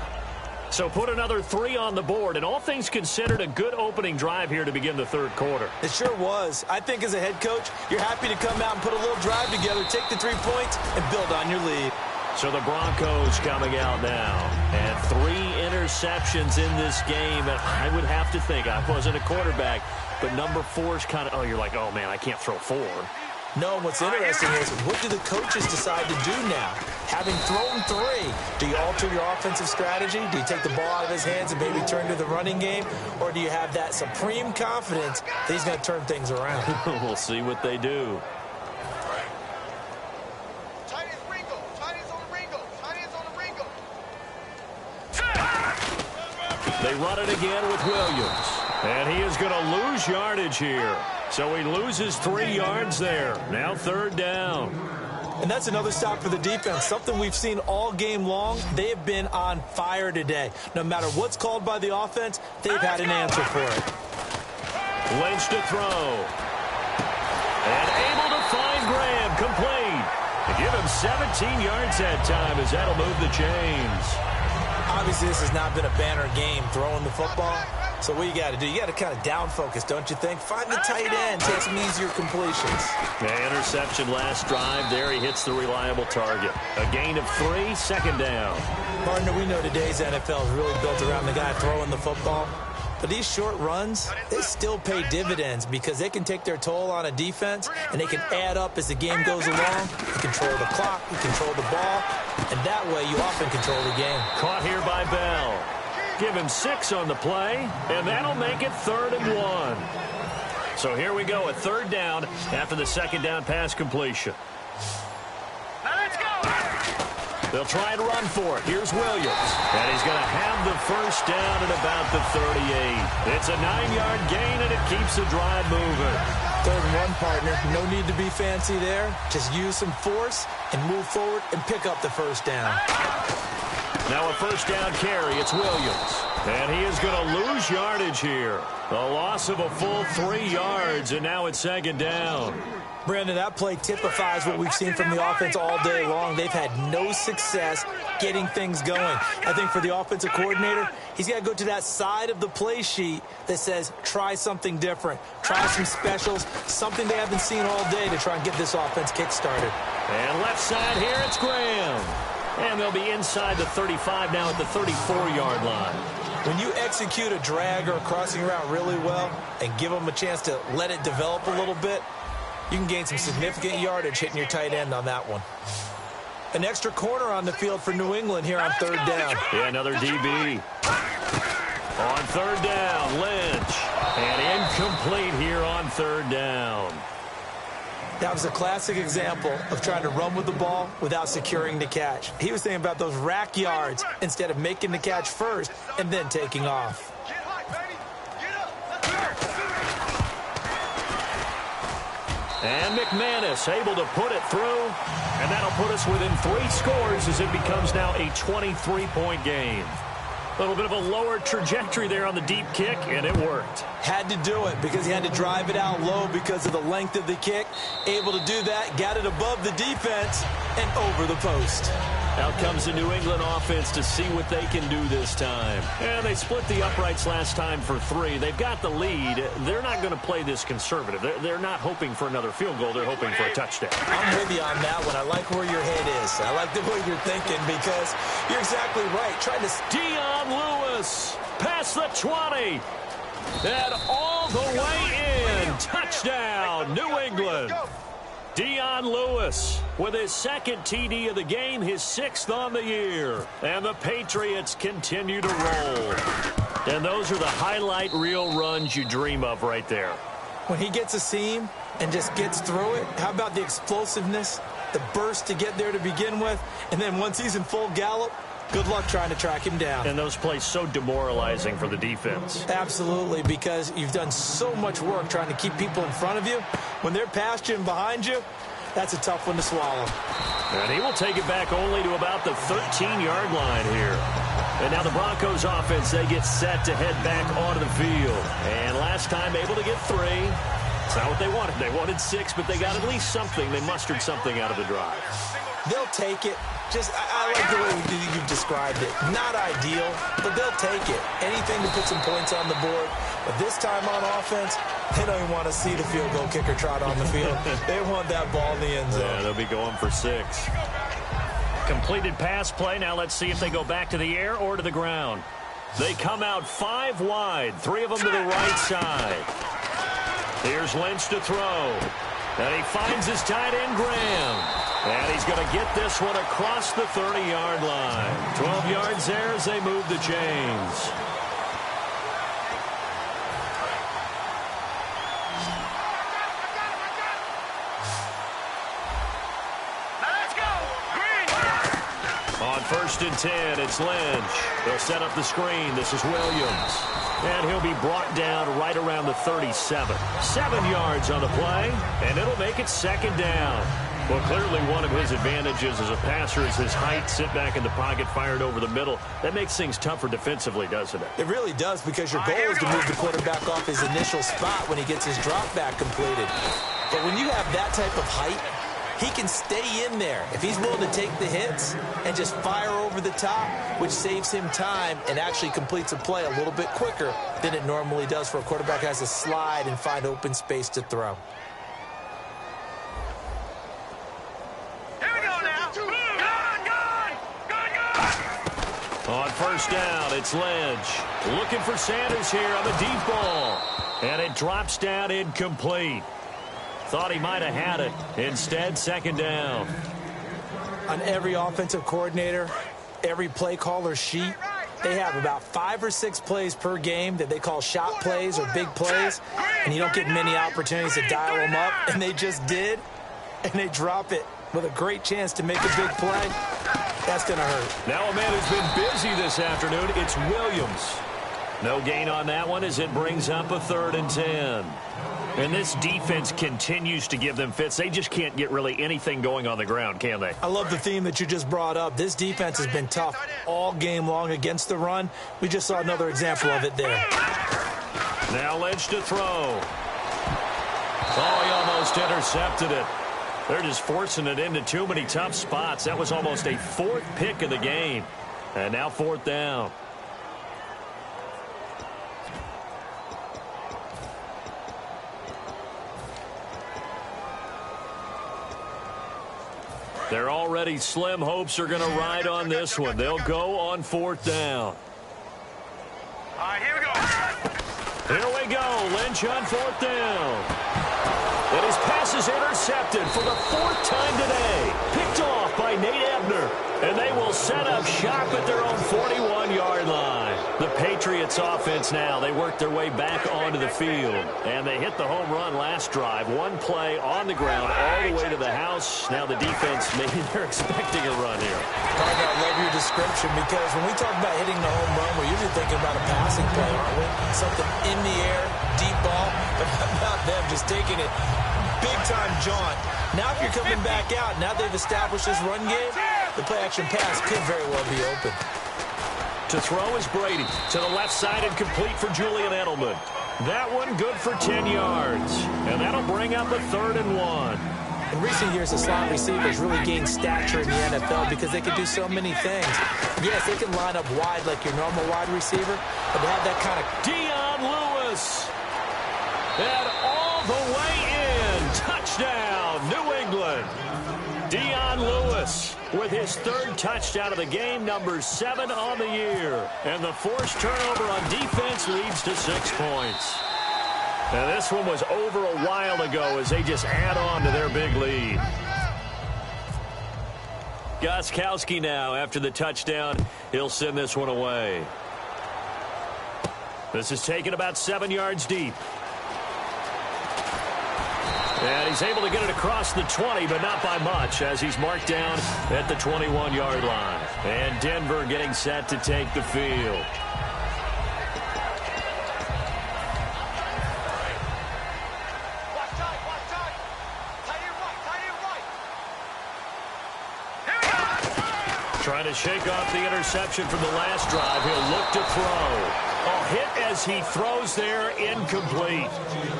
Speaker 3: So put another 3 on the board, and all things considered, a good opening drive here to begin the third quarter.
Speaker 5: It sure was. I think as a head coach, you're happy to come out and put a little drive together, take the 3 points, and build on your lead.
Speaker 3: So the Broncos coming out now. And 3 interceptions in this game. And I would have to think, I wasn't a quarterback, but number 4 is kind of, you're like, oh, man, I can't throw 4.
Speaker 5: No, what's interesting is, what do the coaches decide to do now? Having thrown 3, do you alter your offensive strategy? Do you take the ball out of his hands and maybe turn to the running game? Or do you have that supreme confidence that he's going to turn things around?
Speaker 3: We'll see what they do. They run it again with Williams. And he is going to lose yardage here. So he loses 3 yards there. Now third down.
Speaker 5: And that's another stop for the defense. Something we've seen all game long. They have been on fire today. No matter what's called by the offense, they've had an answer for it.
Speaker 3: Lynch to throw. And able to find Graham. Complete. To give him 17 yards that time as that'll move the chains.
Speaker 5: Obviously, this has not been a banner game throwing the football. So what you got to do, you got to kind of down focus, don't you think? Find the tight end, take some easier completions.
Speaker 3: The interception last drive. There he hits the reliable target. A gain of 3, second down.
Speaker 5: Partner, we know today's NFL is really built around the guy throwing the football. But these short runs, they still pay dividends because they can take their toll on a defense, and they can add up as the game goes along. You control the clock, you control the ball, and that way you often control the game.
Speaker 3: Caught here by Bell. Give him 6 on the play, and that'll make it 3rd and 1. So here we go, a third down after the second down pass completion.
Speaker 4: Now let's go.
Speaker 3: They'll try and run for it. Here's Williams. And he's going to have the first down at about the 38. It's a 9-yard gain, and it keeps the drive moving.
Speaker 5: 3rd and 1, partner. No need to be fancy there. Just use some force and move forward and pick up the first down.
Speaker 3: Now a first down carry. It's Williams. And he is going to lose yardage here. A loss of a full 3 yards, and now it's second down.
Speaker 5: Brandon, that play typifies what we've seen from the offense all day long. They've had no success getting things going. I think for the offensive coordinator, he's got to go to that side of the play sheet that says, try something different. Try some specials, something they haven't seen all day to try and get this offense kick-started.
Speaker 3: And left side here, it's Graham. And they'll be inside the 35 now at the 34-yard line.
Speaker 5: When you execute a drag or a crossing route really well and give them a chance to let it develop a little bit, you can gain some significant yardage hitting your tight end on that one. An extra corner on the field for New England here on third down.
Speaker 3: Yeah, another DB. On third down, Lynch. And incomplete here on third down.
Speaker 5: That was a classic example of trying to run with the ball without securing the catch. He was thinking about those rack yards instead of making the catch first and then taking off.
Speaker 3: And McManus able to put it through, and that'll put us within 3 scores as it becomes now a 23-point game. A little bit of a lower trajectory there on the deep kick, and it worked.
Speaker 5: Had to do it because he had to drive it out low because of the length of the kick. Able to do that, got it above the defense, and over the post.
Speaker 3: Out comes the New England offense to see what they can do this time. And they split the uprights last time for 3. They've got the lead. They're not going to play this conservative. They're not hoping for another field goal. They're hoping for a touchdown.
Speaker 5: I'm with you on that one. I like where your head is. I like the way you're thinking because you're exactly right. Trying to...
Speaker 3: Dion Lewis past the 20. And all the way in. Touchdown, New England. Dion Lewis with his 2nd TD of the game, his 6th on the year. And the Patriots continue to roll. And those are the highlight reel runs you dream of right there.
Speaker 5: When he gets a seam and just gets through it, how about the explosiveness, the burst to get there to begin with, and then once he's in full gallop, good luck trying to track him down.
Speaker 3: And those plays so demoralizing for the defense.
Speaker 5: Absolutely, because you've done so much work trying to keep people in front of you. When they're past you and behind you, that's a tough one to swallow.
Speaker 3: And he will take it back only to about the 13-yard line here. And now the Broncos offense, they get set to head back onto the field. And last time able to get 3. It's not what they wanted. They wanted 6, but they got at least something. They mustered something out of the drive.
Speaker 5: They'll take it. I like the way you've described it. Not ideal, but they'll take it. Anything to put some points on the board. But this time on offense, they don't even want to see the field goal kicker trot on the field. They want that ball in the end zone.
Speaker 3: Yeah, they'll be going for 6. Completed pass play. Now let's see if they go back to the air or to the ground. They come out 5 wide, 3 of them to the right side. Here's Lynch to throw. And he finds his tight end, Graham. And he's going to get this one across the 30-yard line. 12 yards there as they move the chains. On 1st and 10, it's Lynch. They'll set up the screen. This is Williams. And he'll be brought down right around the 37. 7 yards on the play, and it'll make it 2nd down. Well, clearly one of his advantages as a passer is his height, sit back in the pocket, fired over the middle. That makes things tougher defensively, doesn't it?
Speaker 5: It really does, because your goal is to move the quarterback off his initial spot when he gets his drop back completed. But when you have that type of height, he can stay in there if he's willing to take the hits and just fire over the top, which saves him time and actually completes a play a little bit quicker than it normally does for a quarterback who has to slide and find open space to throw.
Speaker 3: On 1st down, it's Lynch. Looking for Sanders here on the deep ball. And it drops down incomplete. Thought he might have had it. Instead, 2nd down.
Speaker 5: On every offensive coordinator, every play caller sheet, they have about 5 or 6 plays per game that they call shot plays or big plays, and you don't get many opportunities to dial them up, and they just did, and they drop it with a great chance to make a big play. That's going to hurt.
Speaker 3: Now a man who's been busy this afternoon, it's Williams. No gain on that one as it brings up a 3rd and 10. And this defense continues to give them fits. They just can't get really anything going on the ground, can they?
Speaker 5: I love the theme that you just brought up. This defense has been tough all game long against the run. We just saw another example of it there.
Speaker 3: Now Lynch to throw. Oh, he almost intercepted it. They're just forcing it into too many tough spots. That was almost a 4th pick of the game. And now 4th down. They're already slim hopes are going to ride on this one. They'll go on 4th down.
Speaker 4: All right, here we go.
Speaker 3: Here we go. Lynch on 4th down. And his pass is intercepted for the 4th time today. Picked off by Nate Ebner. And they will set up shop at their own 41-yard line. The Patriots offense now, they work their way back onto the field. And they hit the home run last drive. 1 play on the ground all the way to the house. Now the defense, maybe they're expecting a run here.
Speaker 5: I love your description, because when we talk about hitting the home run, we're usually thinking about a passing play, aren't we? Something in the air, deep ball, but not them just taking it big-time jaunt. Now if you're coming back out, now they've established this run game, the play-action pass could very well be open.
Speaker 3: To throw is Brady. To the left side and complete for Julian Edelman. That one good for 10 yards. And that'll bring up a 3rd and 1.
Speaker 5: In recent years, the slot receivers really gained stature in the NFL because they can do so many things. Yes, they can line up wide like your normal wide receiver, but they have that kind of...
Speaker 3: Dion Lewis. And all the way in. Touchdown, New England. Dion Lewis with his 3rd touchdown of the game, number 7 on the year. And the forced turnover on defense leads to 6 points. And this one was over a while ago as they just add on to their big lead. Gostkowski now after the touchdown. He'll send this one away. This is taken about 7 yards deep. And he's able to get it across the 20, but not by much, as he's marked down at the 21-yard line. And Denver getting set to take the field. Trying to shake off the interception from the last drive. He'll look to throw. A hit as he throws there, incomplete.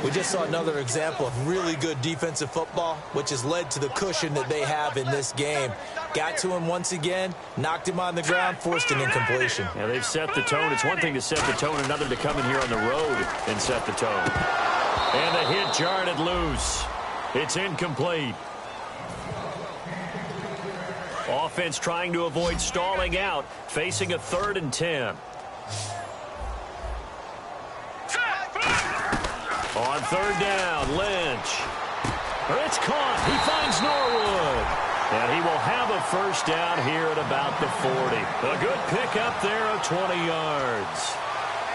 Speaker 5: We just saw another example of really good defensive football, which has led to the cushion that they have in this game. Got to him once again, knocked him on the ground, forced an incompletion.
Speaker 3: Yeah, they've set the tone. It's one thing to set the tone, another to come in here on the road and set the tone. And the hit jarred it loose. It's incomplete. Offense trying to avoid stalling out, facing a 3rd and 10. On 3rd down, Lynch. It's caught. He finds Norwood. And he will have a first down here at about the 40. A good pickup there of 20 yards.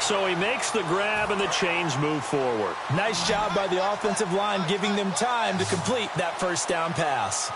Speaker 3: So he makes the grab and the chains move forward.
Speaker 5: Nice job by the offensive line giving them time to complete that first down pass.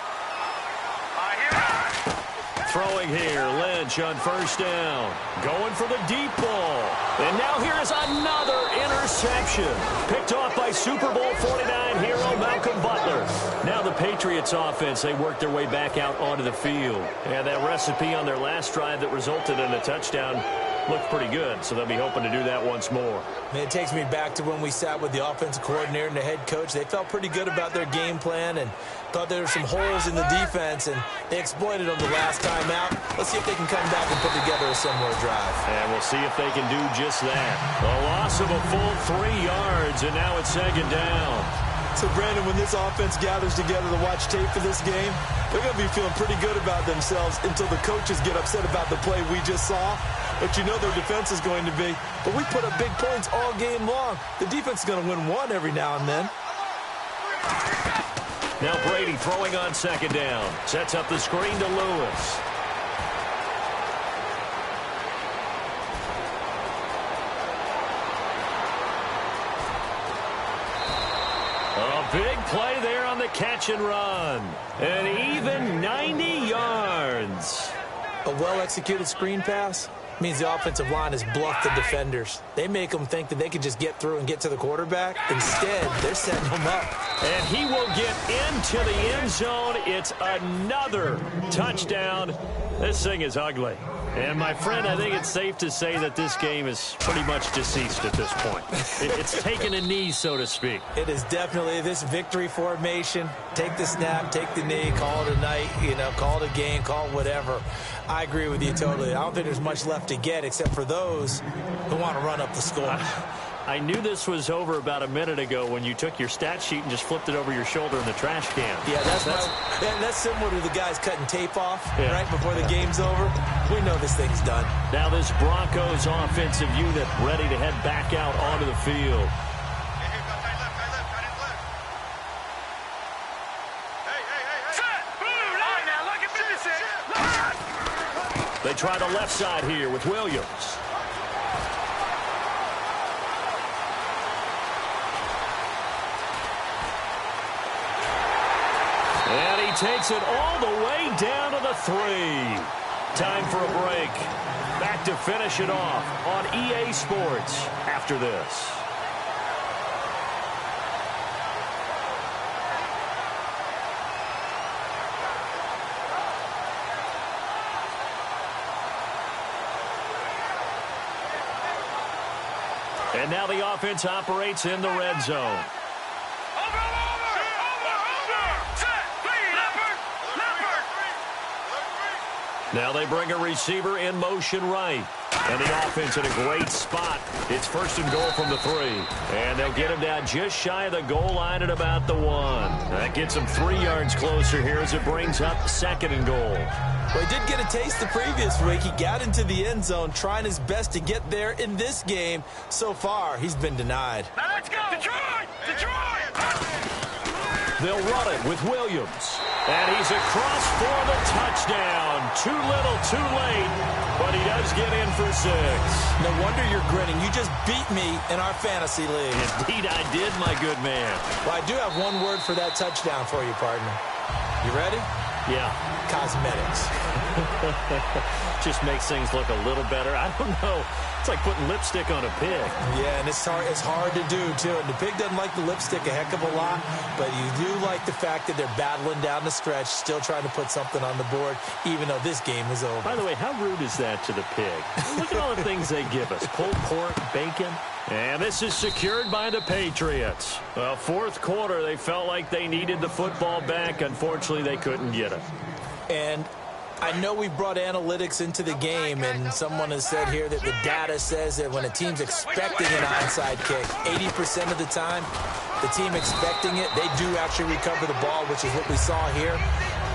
Speaker 3: Throwing here, Lynch on 1st down. Going for the deep ball. And now here is another interception. Picked off by Super Bowl 49 hero Malcolm Butler. Now the Patriots offense, they work their way back out onto the field. And that recipe on their last drive that resulted in a touchdown looked pretty good, so they'll be hoping to do that once more.
Speaker 5: It takes me back to when we sat with the offensive coordinator and the head coach. They felt pretty good about their game plan and thought there were some holes in the defense, and they exploited them the last time out. Let's see if they can come back and put together a similar drive.
Speaker 3: And we'll see if they can do just that. A loss of a full 3 yards, and now it's 2nd down.
Speaker 5: So, Brandon, when this offense gathers together to watch tape for this game, they're going to be feeling pretty good about themselves until the coaches get upset about the play we just saw. But you know their defense is going to be. But we put up big points all game long. The defense is going to win one every now and then.
Speaker 3: Now Brady throwing on 2nd down. Sets up the screen to Lewis. A big play there on the catch and run. An even 90 yards.
Speaker 5: A well-executed screen pass means the offensive line has bluffed the defenders. They make them think that they can just get through and get to the quarterback. Instead, they're setting them up.
Speaker 3: And he will get into the end zone. It's another touchdown. This thing is ugly. And, my friend, I think it's safe to say that this game is pretty much deceased at this point. It's taken a knee, so to speak.
Speaker 5: It is definitely this victory formation. Take the snap, take the knee, call it a night, call it a game, call it whatever. I agree with you totally. I don't think there's much left to get except for those who want to run up the score.
Speaker 3: I knew this was over about a minute ago when you took your stat sheet and just flipped it over your shoulder in the trash can.
Speaker 5: Yeah, that's similar to the guys cutting tape off right before the game's over. We know this thing's done.
Speaker 3: Now this Broncos offensive unit ready to head back out onto the field. They try the left side here with Williams. And he takes it all the way down to the 3. Time for a break. Back to finish it off on EA Sports after this. And now the offense operates in the red zone. Now they bring a receiver in motion right. And the offense in a great spot. It's 1st and goal from the 3. And they'll get him down just shy of the goal line at about the 1. That gets him 3 yards closer here as it brings up 2nd and goal.
Speaker 5: Well, he did get a taste the previous week. He got into the end zone trying his best to get there in this game. So far, he's been denied.
Speaker 4: Now let's go! Detroit! Detroit!
Speaker 3: They'll run it with Williams. And he's across for the touchdown. Too little, too late. But he does get in for 6.
Speaker 5: No wonder you're grinning. You just beat me in our fantasy league.
Speaker 3: Indeed I did, my good man.
Speaker 5: Well, I do have one word for that touchdown for you, partner. You ready?
Speaker 3: Yeah.
Speaker 5: Cosmetics.
Speaker 3: Just makes things look a little better. I don't know. It's like putting lipstick on a pig.
Speaker 5: Yeah, and it's hard to do, too. And the pig doesn't like the lipstick a heck of a lot, but you do like the fact that they're battling down the stretch, still trying to put something on the board, even though this game is over.
Speaker 3: By the way, how rude is that to the pig? Look at all the things they give us. Pulled pork, bacon. And this is secured by the Patriots. Well, 4th quarter, they felt like they needed the football back. Unfortunately, they couldn't get it.
Speaker 5: And I know we brought analytics into the game, and someone has said here that the data says that when a team's expecting an onside kick, 80% of the time, the team expecting it, they do actually recover the ball, which is what we saw here.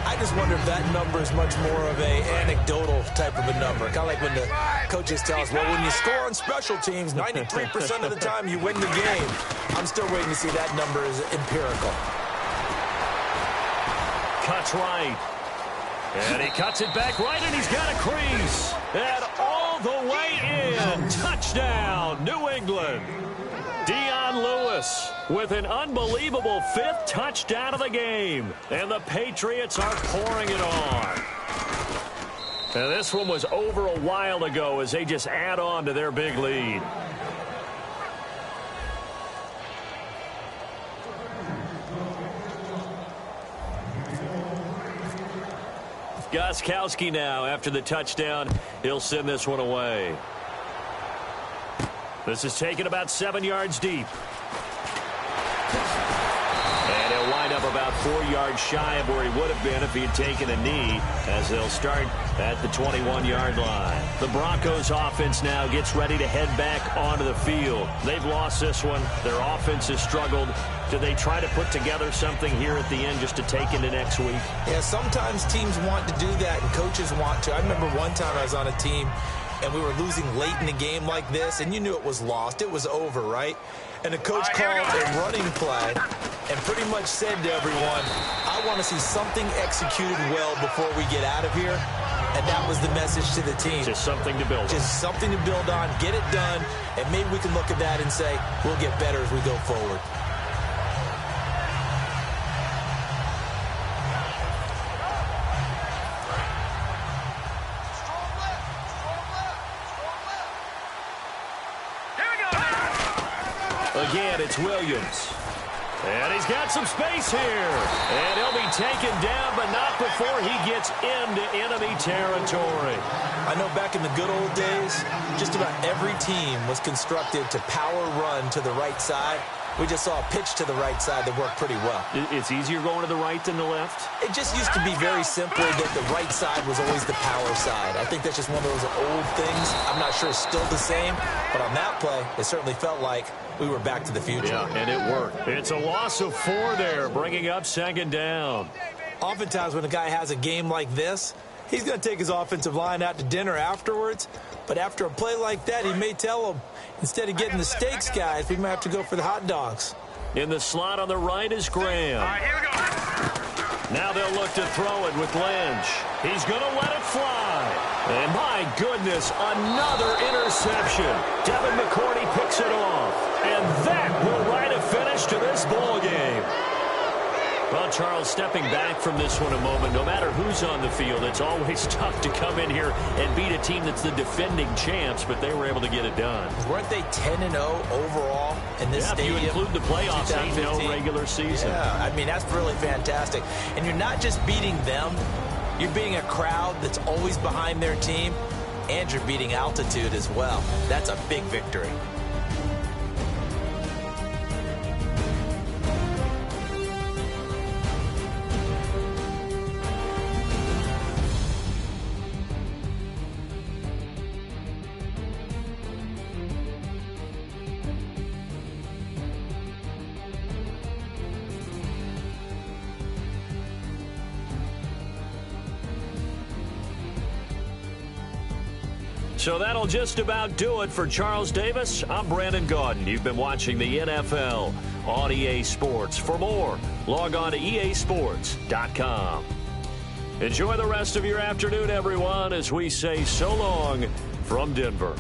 Speaker 5: I just wonder if that number is much more of a anecdotal type of a number. Kind of like when the coaches tell us, well, when you score on special teams, 93% of the time you win the game. I'm still waiting to see that number is empirical.
Speaker 3: Cuts right. And he cuts it back right, and he's got a crease. And all the way in. Touchdown, New England. Dion Lewis with an unbelievable 5th touchdown of the game. And the Patriots are pouring it on. And this one was over a while ago as they just add on to their big lead. Gostkowski now after the touchdown. He'll send this one away. This is taken about 7 yards deep. And he'll wind up about 4 yards shy of where he would have been if he had taken a knee, as they'll start at the 21-yard line. The Broncos offense now gets ready to head back onto the field. They've lost this one. Their offense has struggled. Do they try to put together something here at the end just to take into next week?
Speaker 5: Yeah, sometimes teams want to do that and coaches want to. I remember one time I was on a team and we were losing late in the game like this, and you knew it was lost. It was over, right? And the coach called a running play and pretty much said to everyone, I want to see something executed well before we get out of here. And that was the message to the team.
Speaker 3: Just something to build on.
Speaker 5: Just something to build on, get it done, and maybe we can look at that and say, we'll get better as we go forward.
Speaker 3: Again, it's Williams. And he's got some space here. And he'll be taken down, but not before he gets into enemy territory.
Speaker 5: I know back in the good old days, just about every team was constructed to power run to the right side. We just saw a pitch to the right side that worked pretty well.
Speaker 3: It's easier going to the right than the left?
Speaker 5: It just used to be very simply that the right side was always the power side. I think that's just one of those old things. I'm not sure it's still the same, but on that play, it certainly felt like we were back to the future.
Speaker 3: Yeah, and it worked. It's a loss of 4 there, bringing up 2nd down.
Speaker 5: Oftentimes when a guy has a game like this, he's going to take his offensive line out to dinner afterwards. But after a play like that, he may tell them, instead of getting the steaks, guys, we might have to go for the hot dogs.
Speaker 3: In the slot on the right is Graham.
Speaker 4: All right, here we go.
Speaker 3: Now they'll look to throw it with Lynch. He's going to let it fly. And my goodness, another interception. Devin McCourty picks it off. And that will write a finish to this ball game. Well, Charles, stepping back from this one a moment, no matter who's on the field, it's always tough to come in here and beat a team that's the defending champs, but they were able to get it done.
Speaker 5: Weren't they 10-0 overall in this stadium?
Speaker 3: If you include the playoffs, 8-0 regular season.
Speaker 5: Yeah, I mean, that's really fantastic. And you're not just beating them, you're beating a crowd that's always behind their team, and you're beating altitude as well. That's a big victory.
Speaker 3: So that'll just about do it for Charles Davis. I'm Brandon Gaudin. You've been watching the NFL on EA Sports. For more, log on to easports.com. Enjoy the rest of your afternoon, everyone, as we say so long from Denver.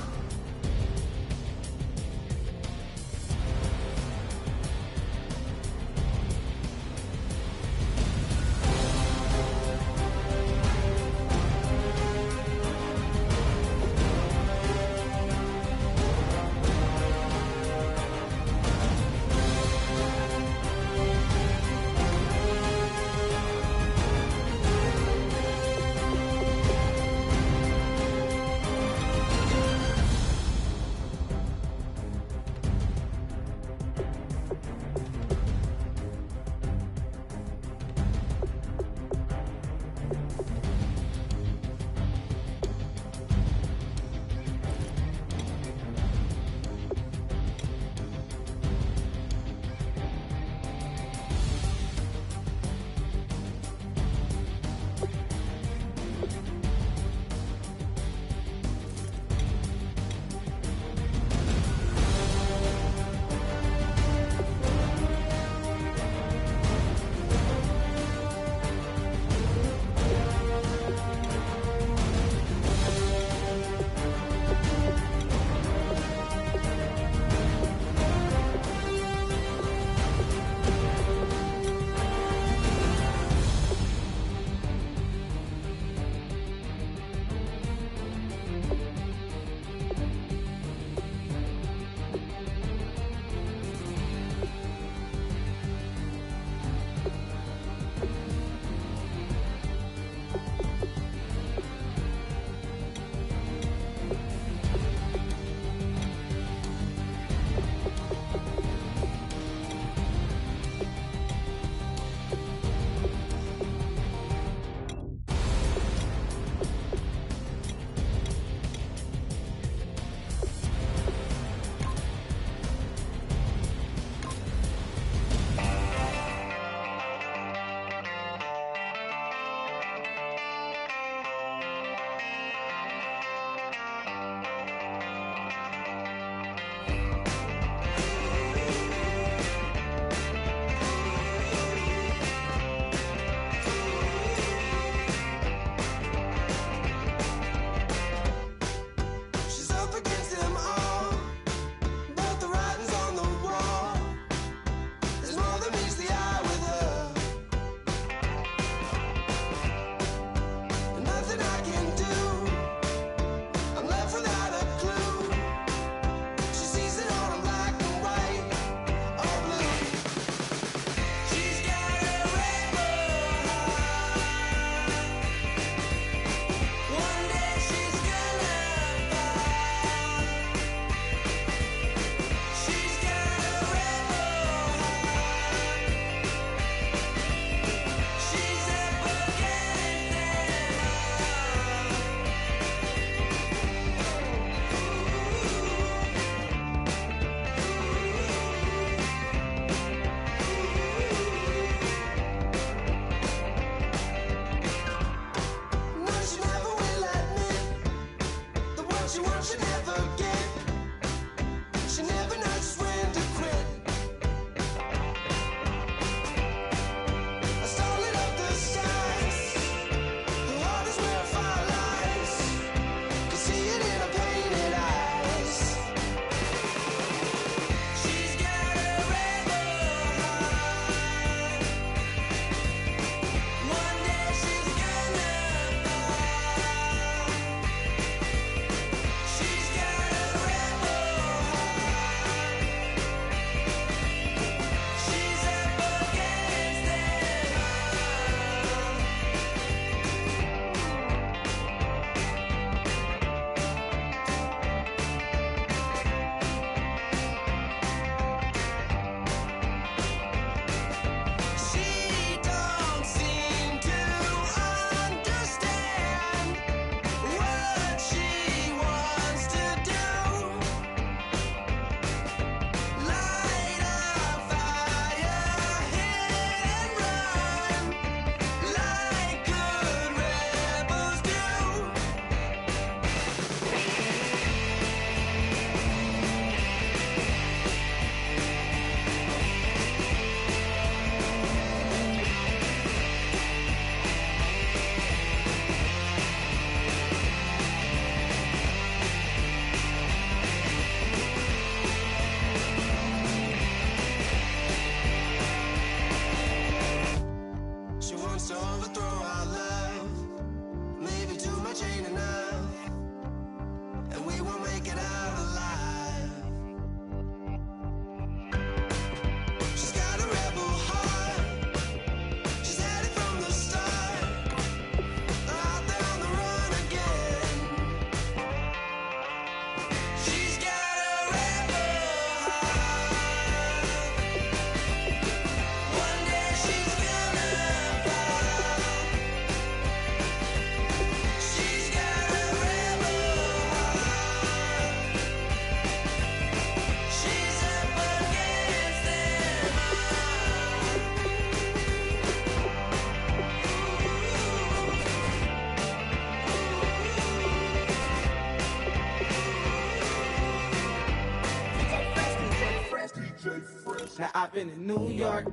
Speaker 6: Now I've been in New York,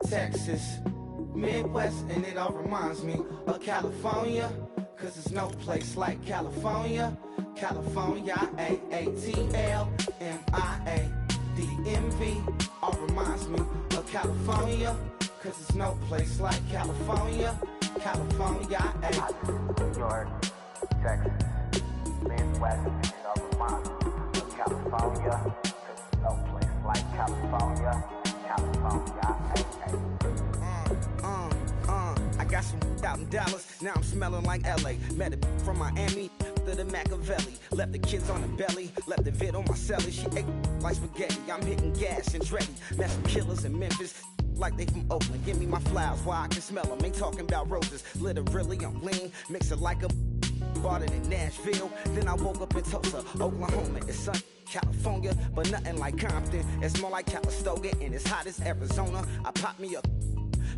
Speaker 6: Texas, Midwest, and it all reminds me of California, cause there's no place like California. California, A-A-T-L-M-I-A-D-M-V, all reminds me of California, cause there's no place like California. California,
Speaker 7: New York, Texas, Midwest, and it all reminds me of California, cause there's no place like California. California,
Speaker 6: I got some out in Dallas, now I'm smelling like LA. Met a from Miami to the Machiavelli. Left the kids on the belly, left the vid on my celly. She ate like spaghetti, I'm hitting gas and ready. Met some killers in Memphis, like they from Oakland. Give me my flowers while I can smell them. Ain't talking about roses, literally I'm lean. Mix it like a bought it in Nashville. Then I woke up in Tulsa, Oklahoma. It's sun, California, but nothing like Compton. It's more like Calistoga, and it's hot as Arizona. I pop me up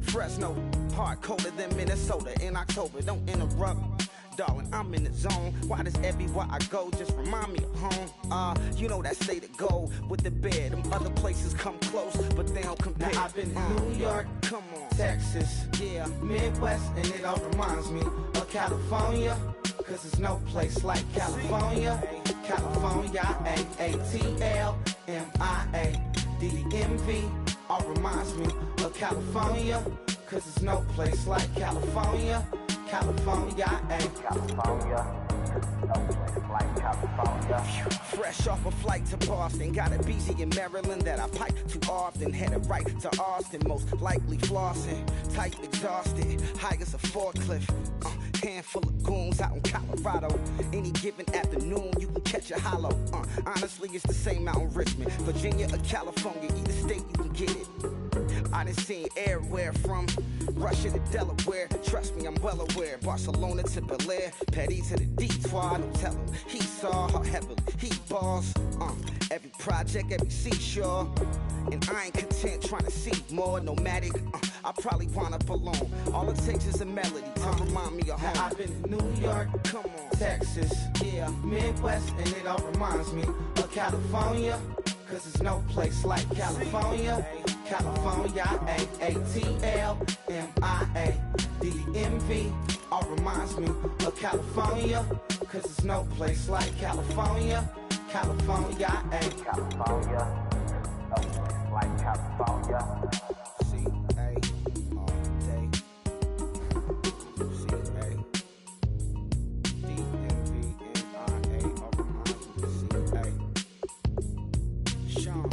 Speaker 6: Fresno, hard colder than Minnesota in October. Don't interrupt, darling, I'm in the zone. Why does everywhere I go just remind me of home? You know that say to go with the bed. Them other places come close, but they don't compare. Now I've been in New York, come on, Texas, yeah, Midwest, and it all reminds me of California, cause there's no place like California. California, A-A-T-L-M-I-A-D-M-V, all reminds me of California, cause there's no place like California. California,
Speaker 7: California, no place like California.
Speaker 6: Fresh off a flight to Boston, got a BZ in Maryland that I pipe too often. Headed right to Austin, most likely flossing. Tight, exhausted, high as a forklift. Handful of goons out in Colorado. Any given afternoon, you can catch a hollow. Honestly, it's the same out in Richmond, Virginia or California. Either state, you can get it. I done seen everywhere from Russia to Delaware. Trust me, I'm well aware. Barcelona to Bel Air, Petty to the Detroit. Don't tell him he saw how heavily he balls. Every project, every seashore. And I ain't content trying to see more nomadic. I probably wind up alone. All it takes is a melody to remind me of home. I've been in New York, come on, Texas, yeah, Midwest, and it all reminds me of California, cause there's no place like California. California, A-A-T-L-M-I-A-D-M-V, all reminds me of California, cause there's no place like California. California,
Speaker 7: California, no place like California.
Speaker 6: C-A, all day. C-A, D-M-V-N-I-A, all reminds me of C-A. Sean.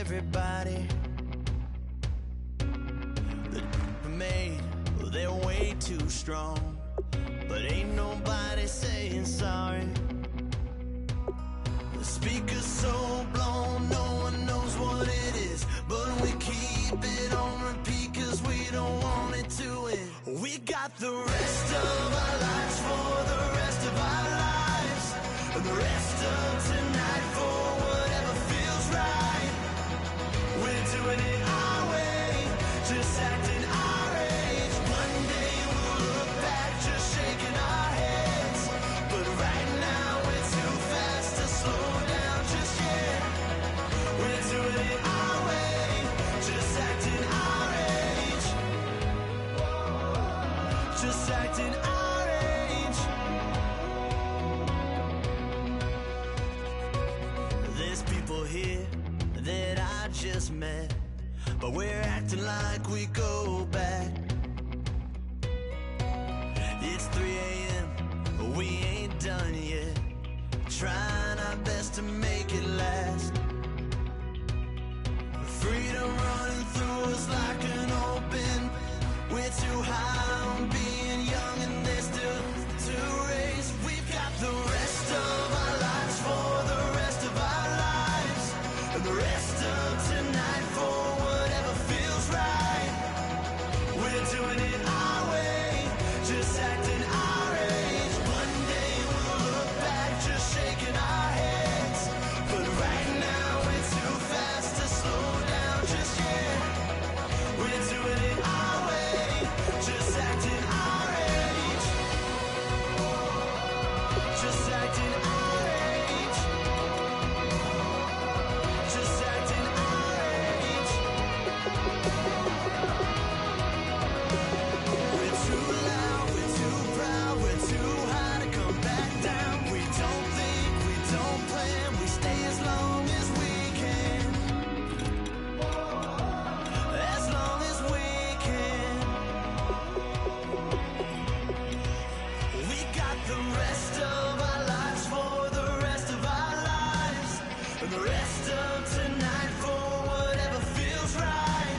Speaker 8: everybody. The made, well, they're way too strong. But ain't nobody saying sorry. The speaker's so blown, no one knows what it is. But we keep it on repeat cause we don't want it to end. We got the rest of our lives for the rest of our lives. And the rest of tonight for whatever feels right. We're doing it our way, just acting our age. One day we'll look back just shaking our heads. But right now we're too fast to slow down just yet. We're doing it our way, just acting our age. Just acting our age. There's people here that I just met, but we're acting like we go back. It's 3 a.m., but we ain't done yet. Trying our best to make it last. Freedom running through us like an open. We're too high on being young and there's still to race. We've got the rest of our lives for the rest of our lives. And the rest of tonight for whatever feels right. We're doing it our way, just acting our age. One day we'll look back just shaking our heads. But right now we're too fast to slow down just yet. We're doing it our way, just acting our age. Just acting our age. Just acting our age. We're too loud, we're too proud, we're too high to come back down. We don't think, we don't plan, we stay as long as we can. As long as we can. We got the rest of our lives for the rest of our lives. And the rest of tonight for whatever feels right.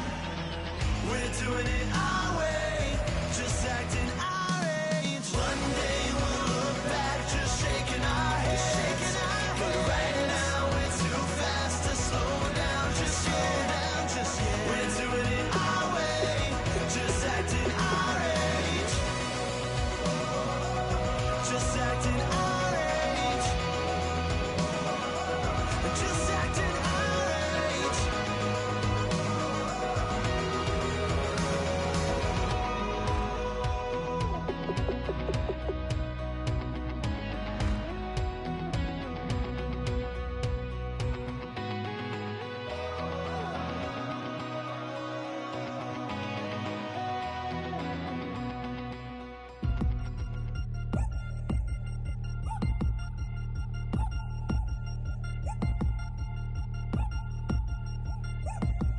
Speaker 8: We're doing it our way, just acting our age. One day we'll look back just shaking our heads. But right now we're too fast to slow down just yet. We're doing it our way, just acting our age. Just acting our age. Just acting our age.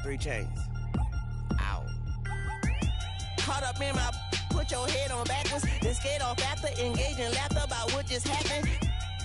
Speaker 8: Three chains. Ow. Caught up in my, put your head on backwards, then skate off after, engage in laughter about what just happened.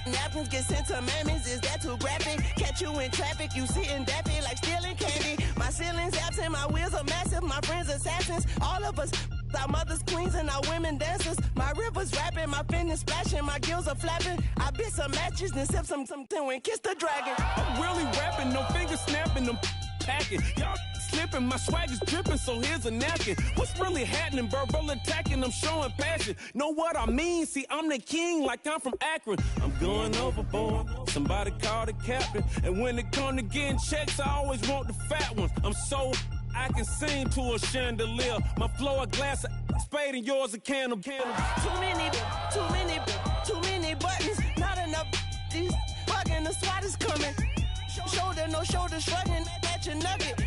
Speaker 8: Napkins get sent to mammies, is that too graphic? Catch you in traffic, you sitting daffy like stealing candy. My ceiling's absent, my wheels are massive, my friends assassins. All of us, our mothers queens and our women dancers. My rivers rapping, my fingers splashing, my gills are flapping. I bit some matches, then sip something and kiss the dragon.
Speaker 9: I'm really rapping, no fingers snapping, them packing. Y'all slipping, my swag is dripping, so here's a napkin. What's really happening? Verbal attacking, I'm showing passion. Know what I mean? See, I'm the king, like I'm from Akron. I'm going overboard. Somebody call the captain. And when it come to getting checks, I always want the fat ones. I'm so I can sing to a chandelier. My flow a glass of spade and yours a can of. Too many buttons, not enough. These bugging, the SWAT is coming. Shoulder, no shoulder, shrugging at your nugget.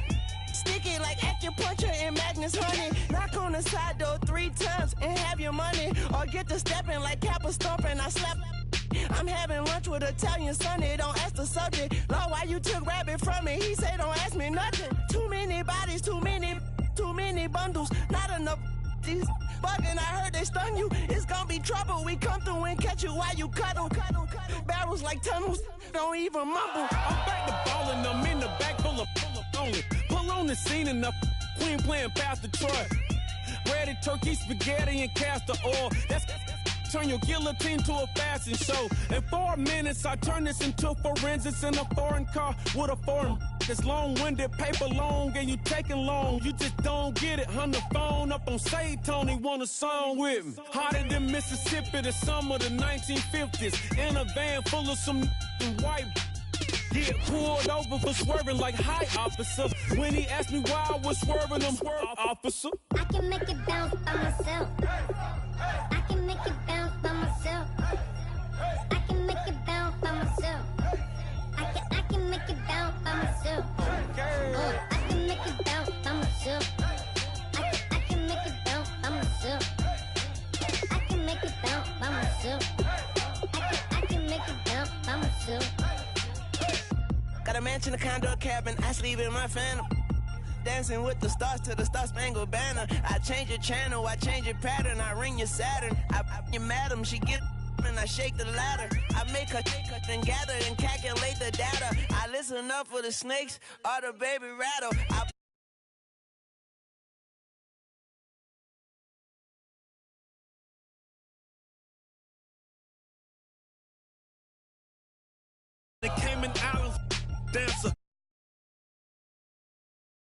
Speaker 9: Sticky like acupuncture and Magnus honey. Knock on the side door 3 times and have your money. Or get to stepping like Kappa stomping. I slap. I'm having lunch with Italian Sonny. Don't ask the subject. Lord, why you took rabbit from me? He said don't ask me nothing. Too many bodies, too many bundles. Not enough. These bugging, I heard they stung you. It's gonna be trouble. We come through and catch you while you cuddle. Barrels like tunnels. Don't even mumble. I'm back to ballin'. I'm in the back full of
Speaker 10: just seen enough. Queen playing Pastor Troy. Ready turkey, spaghetti, and castor oil. That's turn your guillotine to a fashion show. In 4 minutes, I turn this into forensics in a foreign car with a foreign. It's long-winded, paper long, and you taking long. You just don't get it. On the phone up on Say Tony, want a song with me. Hotter than Mississippi, the summer of the 1950s. In a van full of some white. Get pulled over for swerving like hi, officer. When he asked me why I was swerving, I'm officer.
Speaker 11: I can make it bounce by myself. I can make it bounce by myself. I can make it bounce by myself. I can make it bounce by myself. I can make it bounce by myself. I can make it bounce by myself. I can make it bounce by myself. I can make it bounce by myself.
Speaker 9: Got a mansion, a condo, a cabin. I sleep in my phantom. Dancing with the stars to the Star-Spangled Banner. I change your channel, I change your pattern. I ring your Saturn. I your madam, she get and I shake the ladder. I make her take her and gather and calculate the data. I listen up for the snakes or the baby rattle.
Speaker 10: The Cayman Islands dancer.